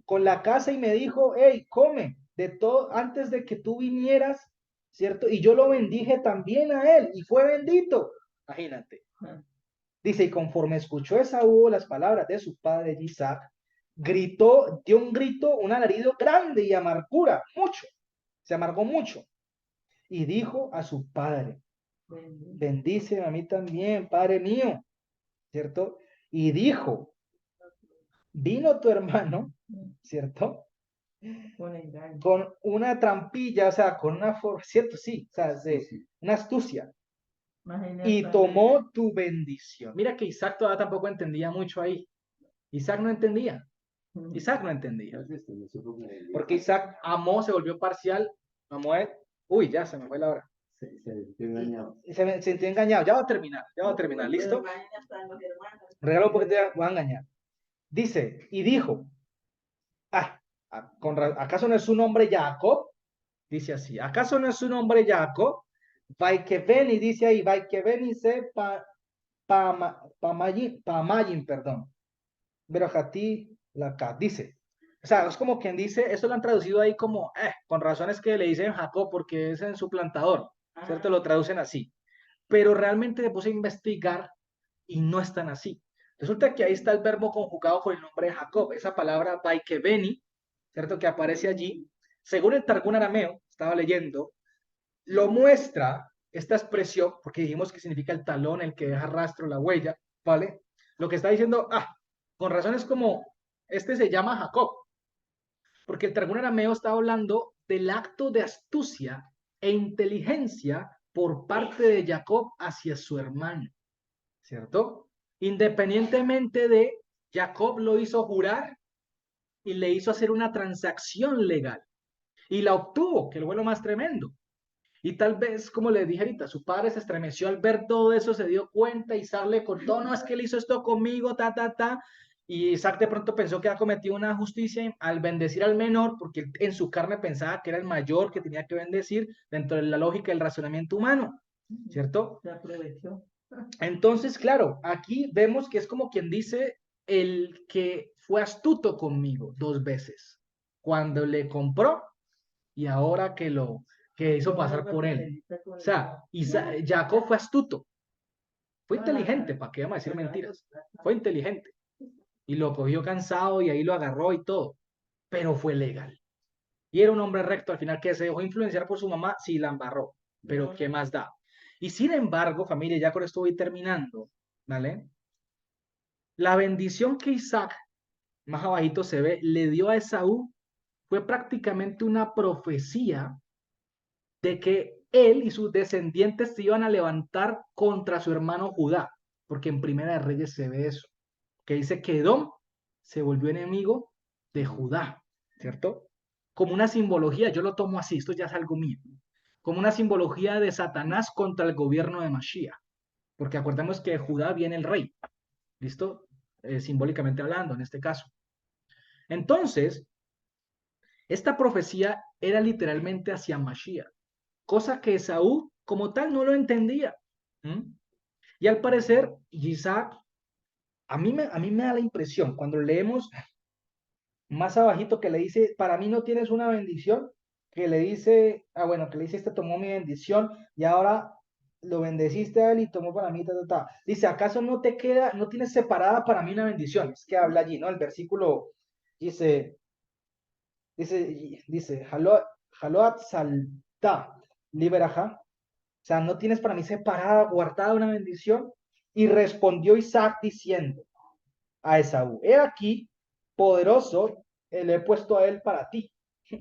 con la casa y me dijo, hey, come de todo antes de que tú vinieras, ¿cierto? Y yo lo bendije también a él y fue bendito. Imagínate. Dice, y conforme escuchó Esaú las palabras de su padre Isaac, gritó, dio un grito, un alarido grande y amargura, mucho, se amargó mucho. Y dijo a su padre, bendíceme a mí también, padre mío, ¿cierto? Y dijo, vino tu hermano, ¿cierto? Con engaño. Con una trampilla, o sea, con una forma, ¿cierto? Sí, o sea, una astucia. Y tomó tu bendición. Mira que Isaac todavía tampoco entendía mucho ahí. Isaac no entendía. Isaac no entendía. Porque Isaac amó, se volvió parcial, amó él. Uy, ya se me fue la hora. Se sintió engañado. Se sintió engañado. Ya va a terminar, ¿listo? Regalo un poquito, voy a engañar. Dice, y dijo, ¿acaso no es su nombre Jacob? Dice así, ¿acaso no es su nombre Jacob? Vaikeveni, dice ahí, Vaikeveni se pamayin, perdón. Verajati la dice. O sea, es como quien dice, esto lo han traducido ahí como, con razones que le dicen Jacob porque es en su plantador, ¿cierto? Lo traducen así. Pero realmente me puse a investigar y no es tan así. Resulta que ahí está el verbo conjugado con el nombre de Jacob, esa palabra Vaikeveni, ¿cierto? Que aparece allí. Según el Targum arameo, estaba leyendo, lo muestra esta expresión, porque dijimos que significa el talón, el que deja rastro, la huella, ¿vale? Lo que está diciendo, con razones como, este se llama Jacob, Porque el Targum arameo está hablando del acto de astucia e inteligencia por parte de Jacob hacia su hermano, ¿cierto? Independientemente de Jacob lo hizo jurar y le hizo hacer una transacción legal y la obtuvo, que fue lo más tremendo. Y tal vez, como le dije ahorita, su padre se estremeció al ver todo eso, se dio cuenta, Isaac le contó, no, es que él hizo esto conmigo, ta. Y Isaac de pronto pensó que había cometido una justicia al bendecir al menor, porque él en su carne pensaba que era el mayor que tenía que bendecir dentro de la lógica del razonamiento humano, ¿cierto? Se aprovechó. Entonces, claro, aquí vemos que es como quien dice el que fue astuto conmigo 2 veces, cuando le compró y ahora que hizo pasar por él. O sea, Jacob fue astuto, fue inteligente, ¿para qué vamos a decir mentiras? Fue inteligente y lo cogió cansado y ahí lo agarró y todo, pero fue legal. Y era un hombre recto, al final que se dejó influenciar por su mamá, sí la embarró, pero ¿qué más da? Y sin embargo, familia, ya con esto voy terminando, ¿vale? La bendición que Isaac, más abajito se ve, le dio a Esaú fue prácticamente una profecía de que él y sus descendientes se iban a levantar contra su hermano Judá, porque en Primera de Reyes se ve eso, que dice que Edom se volvió enemigo de Judá, ¿cierto? Como una simbología, yo lo tomo así, esto ya es algo mío, como una simbología de Satanás contra el gobierno de Mashiach, porque acordemos que de Judá viene el rey, ¿listo? Simbólicamente hablando, en este caso. Entonces, esta profecía era literalmente hacia Mashiach, cosa que Esaú como tal no lo entendía. ¿Mm? Y al parecer, Isaac, a mí me da la impresión, cuando leemos más abajito que le dice, para mí no tienes una bendición, que le dice, bueno, que le dice, este tomó mi bendición y ahora lo bendeciste a él y tomó para mí, Dice, ¿acaso no te queda, no tienes separada para mí una bendición? Es que habla allí, ¿no? El versículo dice, Haloat salta, liberaja. O sea, no tienes para mí separada, guardada una bendición. Y respondió Isaac diciendo a Esaú, he aquí, poderoso, le he puesto a él para ti,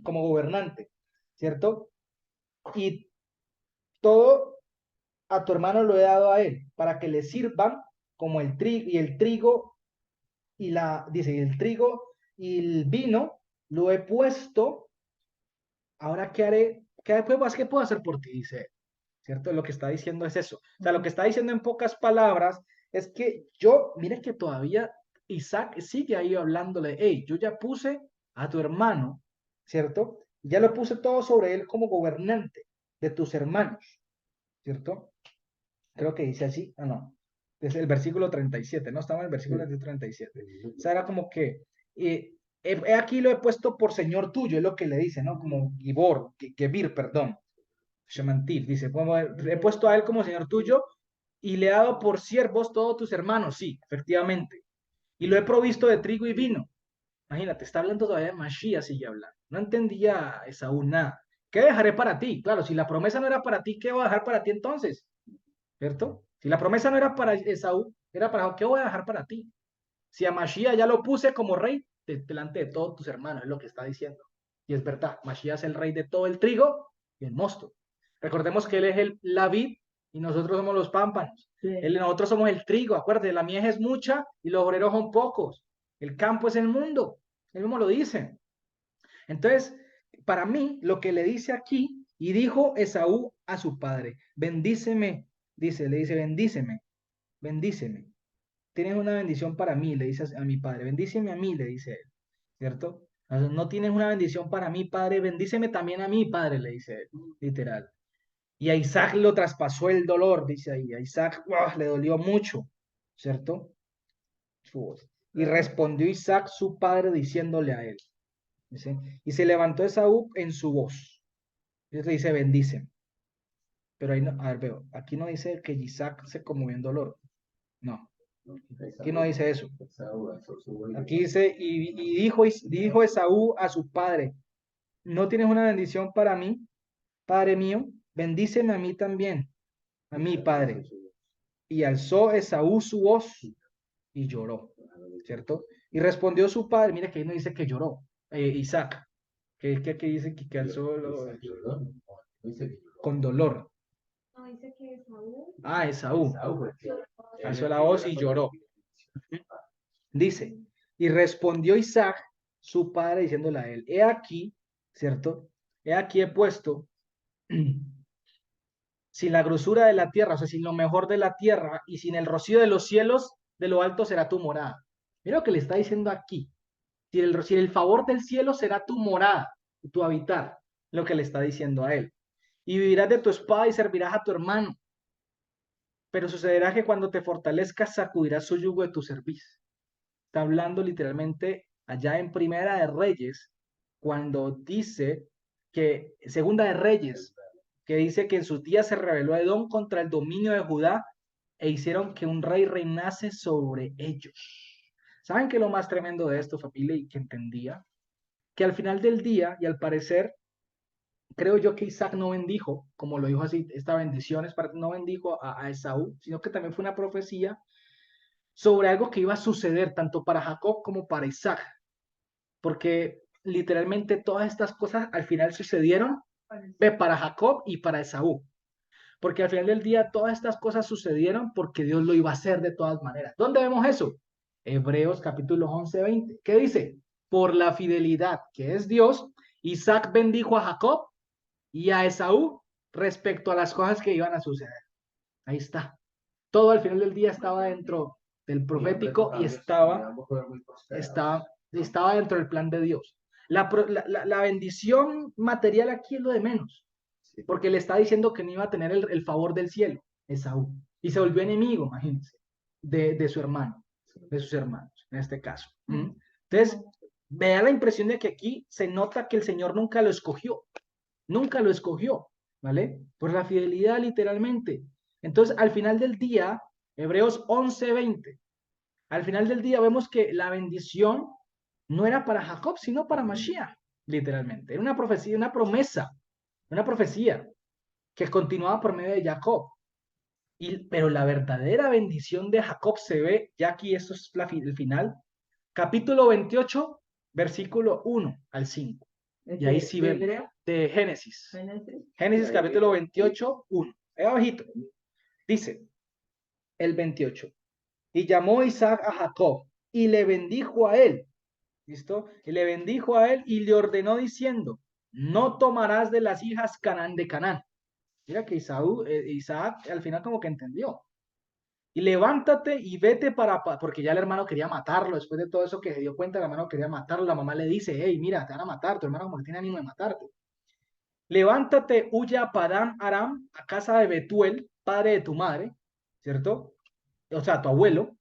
como gobernante, ¿cierto? Y todo a tu hermano lo he dado a él, para que le sirvan como el trigo, dice, y el trigo y el vino lo he puesto. Ahora, ¿qué haré? ¿Qué puedo hacer por ti? Dice él, ¿cierto? Lo que está diciendo es eso. O sea, lo que está diciendo en pocas palabras es que mire que todavía Isaac sigue ahí hablándole, hey, yo ya puse a tu hermano, ¿cierto? Ya lo puse todo sobre él como gobernante de tus hermanos, ¿cierto? Creo que dice así, no, es el versículo 37, ¿no? Estamos en el versículo 37. O sea, era como que, aquí lo he puesto por señor tuyo, es lo que le dice, ¿no? Como Gebir, perdón. Shemantif, dice, he puesto a él como señor tuyo y le he dado por siervos todos tus hermanos, sí, efectivamente. Y lo he provisto de trigo y vino. Imagínate, está hablando todavía de Mashiach, sigue hablando. No entendía Esaú nada. ¿Qué dejaré para ti? Claro, si la promesa no era para ti, ¿qué voy a dejar para ti entonces? ¿Cierto? Si la promesa no era para Esaú, era para, ¿qué voy a dejar para ti? Si a Mashiach ya lo puse como rey delante de todos tus hermanos, es lo que está diciendo. Y es verdad, Mashiach es el rey de todo el trigo y el mosto. Recordemos que él es la vid y nosotros somos los pámpanos. Sí. Nosotros somos el trigo, acuérdate, la mies es mucha y los obreros son pocos. El campo es el mundo, él mismo lo dice. Entonces, para mí, lo que le dice aquí, y dijo Esaú a su padre, bendíceme, le dice, bendíceme. Tienes una bendición para mí, le dice a mi padre, bendíceme a mí, le dice él, ¿cierto? No tienes una bendición para mí, padre, bendíceme también a mí, padre, le dice él, literal. Y a Isaac lo traspasó el dolor, dice ahí, a Isaac le dolió mucho, ¿cierto? Y respondió Isaac su padre diciéndole a él, dice, y se levantó Esaú en su voz, y le dice, bendíceme. Pero ahí no, a ver, veo, aquí no dice que Isaac se conmovió en dolor, no. Aquí no dice eso. Aquí dice, y dijo Esaú a su padre, ¿no tienes una bendición para mí, padre mío? Bendíceme a mí también, a mí, padre. Y alzó Esaú su voz y lloró, ¿cierto? Y respondió su padre, mire que ahí no dice que lloró, Isaac. que aquí dice que alzó Isaac lloró, no dice que lloró. con dolor. No, dice que Esaú Ah, Esaú. Esaú, porque Alzó la voz y lloró. Dice, y respondió Isaac, su padre, diciéndole a él, he aquí, ¿cierto? He aquí he puesto sin la grosura de la tierra, o sea, sin lo mejor de la tierra y sin el rocío de los cielos, de lo alto será tu morada. Mira lo que le está diciendo aquí. Si el favor del cielo será tu morada, tu habitar, lo que le está diciendo a él. Y vivirás de tu espada y servirás a tu hermano. Pero sucederá que cuando te fortalezcas, sacudirás su yugo de tu servicio. Está hablando literalmente allá en Primera de Reyes, cuando dice que, Segunda de Reyes, que dice que en sus días se rebeló Edom contra el dominio de Judá e hicieron que un rey reinase sobre ellos. ¿Saben qué es lo más tremendo de esto, familia? Y que entendía que al final del día, y al parecer, creo yo que Isaac no bendijo, como lo dijo así, esta bendición es para, no bendijo a Esaú, sino que también fue una profecía sobre algo que iba a suceder tanto para Jacob como para Isaac, porque literalmente todas estas cosas al final sucedieron para Jacob y para Esaú, porque al final del día todas estas cosas sucedieron porque Dios lo iba a hacer de todas maneras. ¿Dónde vemos eso? Hebreos capítulo 11-20. ¿Qué dice? Por la fidelidad que es Dios, Isaac bendijo a Jacob y a Esaú respecto a las cosas que iban a suceder. Ahí está. Todo al final del día estaba dentro del profético y estaba dentro del plan de Dios. La bendición material aquí es lo de menos, porque le está diciendo que no iba a tener el favor del cielo, Esaú, y se volvió enemigo, imagínense, de su hermano, de sus hermanos, en este caso. Entonces, me da la impresión de que aquí se nota que el Señor nunca lo escogió, ¿vale? Por la fidelidad literalmente. Entonces, al final del día, Hebreos 11:20, al final del día vemos que la bendición no era para Jacob, sino para Mashiach, literalmente. Era una profecía, una profecía que continuaba por medio de Jacob. Pero la verdadera bendición de Jacob se ve, ya aquí esto es el final, capítulo 28, versículo 1 al 5. Y ahí sí vemos, de Génesis. Génesis capítulo 28, 1. Ahí abajito. Dice el 28. Y llamó Isaac a Jacob y le bendijo a él. ¿Listo? Y le bendijo a él y le ordenó diciendo, no tomarás de las hijas de Canaán. Mira que Isaac al final como que entendió. Y levántate y vete porque ya el hermano quería matarlo, después de todo eso que se dio cuenta, el hermano quería matarlo, la mamá le dice, hey, mira, te van a matar, tu hermano como que tiene ánimo de matarte. Levántate, huye a Padán Aram, a casa de Betuel, padre de tu madre, ¿cierto? O sea, tu abuelo,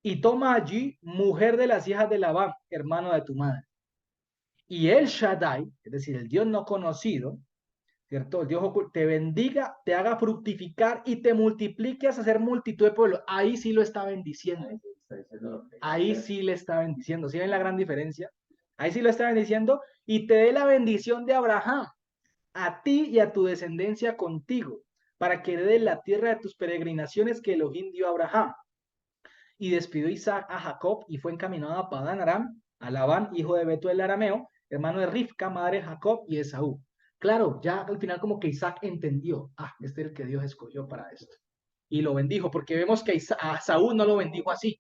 y toma allí mujer de las hijas de Labán, hermano de tu madre. Y el Shaddai, es decir, el Dios no conocido, ¿cierto? El Dios oculto, te bendiga, te haga fructificar y te multipliques a hacer multitud de pueblos. Ahí sí lo está bendiciendo. Ahí sí le está bendiciendo. ¿Sí ven la gran diferencia? Ahí sí lo está bendiciendo y te dé la bendición de Abraham a ti y a tu descendencia contigo, para que heredes la tierra de tus peregrinaciones que Elohim dio a Abraham. Y despidió Isaac a Jacob y fue encaminado a Padán Aram, a Labán, hijo de Betuel arameo, hermano de Rivka, madre de Jacob y Esaú. Claro, ya al final como que Isaac entendió, este es el que Dios escogió para esto. Y lo bendijo, porque vemos que a Saúl no lo bendijo así,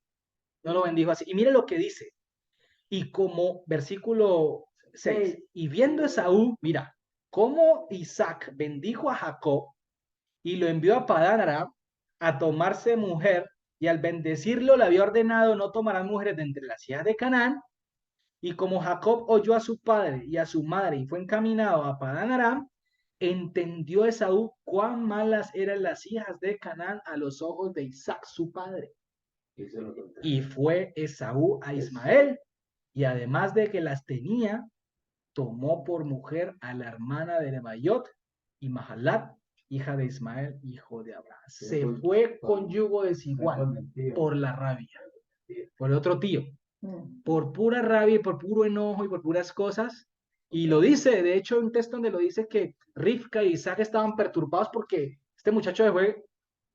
no lo bendijo así. Y mire lo que dice, y como versículo 6, y viendo Esaú, mira, cómo Isaac bendijo a Jacob y lo envió a Padán Aram a tomarse mujer, y al bendecirlo le había ordenado no tomarán mujeres de entre las hijas de Canaán. Y como Jacob oyó a su padre y a su madre y fue encaminado a Padán Aram, entendió Esaú cuán malas eran las hijas de Canaán a los ojos de Isaac su padre. Y fue Esaú a Ismael, y además de que las tenía, tomó por mujer a la hermana de Nebayot y Mahalat, hija de Ismael, hijo de Abraham. Se fue con yugo desigual por la rabia, por el otro tío, por pura rabia y por puro enojo y por puras cosas. Y lo dice, de hecho, un texto donde lo dice que Rivka y Isaac estaban perturbados porque este muchacho se fue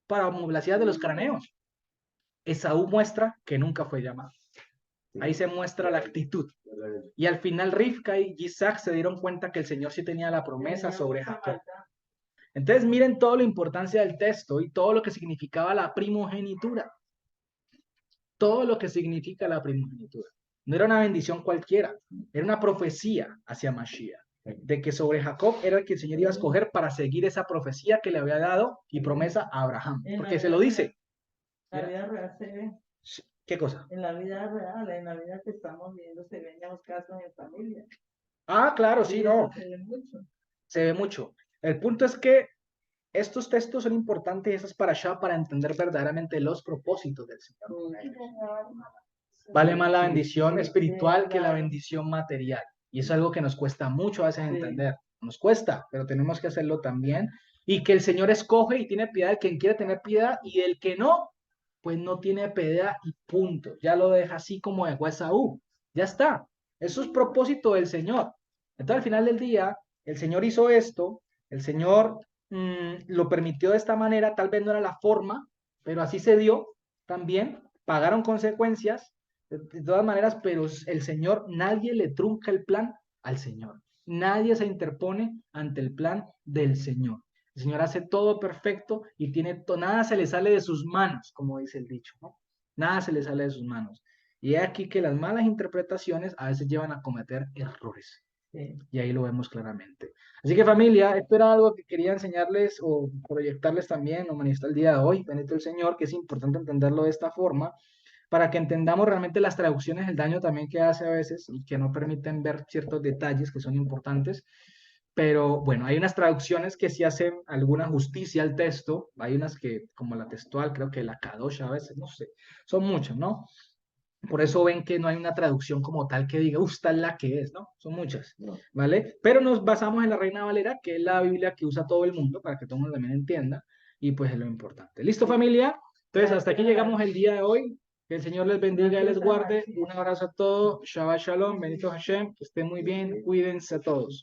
para las ciudades de los cananeos. Esaú muestra que nunca fue llamado. Ahí se muestra la actitud. Y al final Rivka y Isaac se dieron cuenta que el Señor sí tenía la promesa Tenía sobre mucha Jacob. maldad. Entonces miren toda la importancia del texto y todo lo que significaba la primogenitura. Todo lo que significa la primogenitura. No era una bendición cualquiera, era una profecía hacia Mashiach, de que sobre Jacob era el que el Señor iba a escoger para seguir esa profecía que le había dado y promesa a Abraham, porque se lo dice. La vida real se ve, ¿Qué cosa? en la vida real, en la vida que estamos viviendo, se ven los casos en familia. Ah, claro, sí, Y no, eso se ve mucho. se ve mucho. El punto es que estos textos son importantes, esas para allá, para entender verdaderamente los propósitos del Señor. Vale más la bendición espiritual que la bendición material. Y eso es algo que nos cuesta mucho a veces entender. Nos cuesta, pero tenemos que hacerlo también. Y que el Señor escoge y tiene piedad del quien quiere tener piedad y el que no, pues no tiene piedad y punto. Ya lo deja así como dejó a Esaú. Ya está. Eso es propósito del Señor. Entonces al final del día, el Señor hizo esto, el Señor lo permitió de esta manera, tal vez no era la forma, pero así se dio también. Pagaron consecuencias de todas maneras, pero el Señor, nadie le trunca el plan al Señor. Nadie se interpone ante el plan del Señor. El Señor hace todo perfecto y nada se le sale de sus manos, como dice el dicho, ¿no? Nada se le sale de sus manos. Y es aquí que las malas interpretaciones a veces llevan a cometer errores. Sí. Y ahí lo vemos claramente. Así que familia, esto era algo que quería enseñarles o proyectarles también o manifestar el día de hoy, bendito el Señor, que es importante entenderlo de esta forma, para que entendamos realmente las traducciones, el daño también que hace a veces y que no permiten ver ciertos detalles que son importantes. Pero bueno, hay unas traducciones que sí hacen alguna justicia al texto, hay unas que, como la textual, creo que la Kadosh a veces, no sé, son muchas, ¿no? Por eso ven que no hay una traducción como tal que diga, esta es la que es, ¿no? Son muchas, ¿vale? Pero nos basamos en la Reina Valera, que es la Biblia que usa todo el mundo, para que todo el mundo también entienda, y pues es lo importante. ¿Listo, familia? Entonces, hasta aquí llegamos el día de hoy. Que el Señor les bendiga y les guarde. Un abrazo a todos. Shabbat Shalom. Benito Hashem. Que estén muy bien. Cuídense a todos.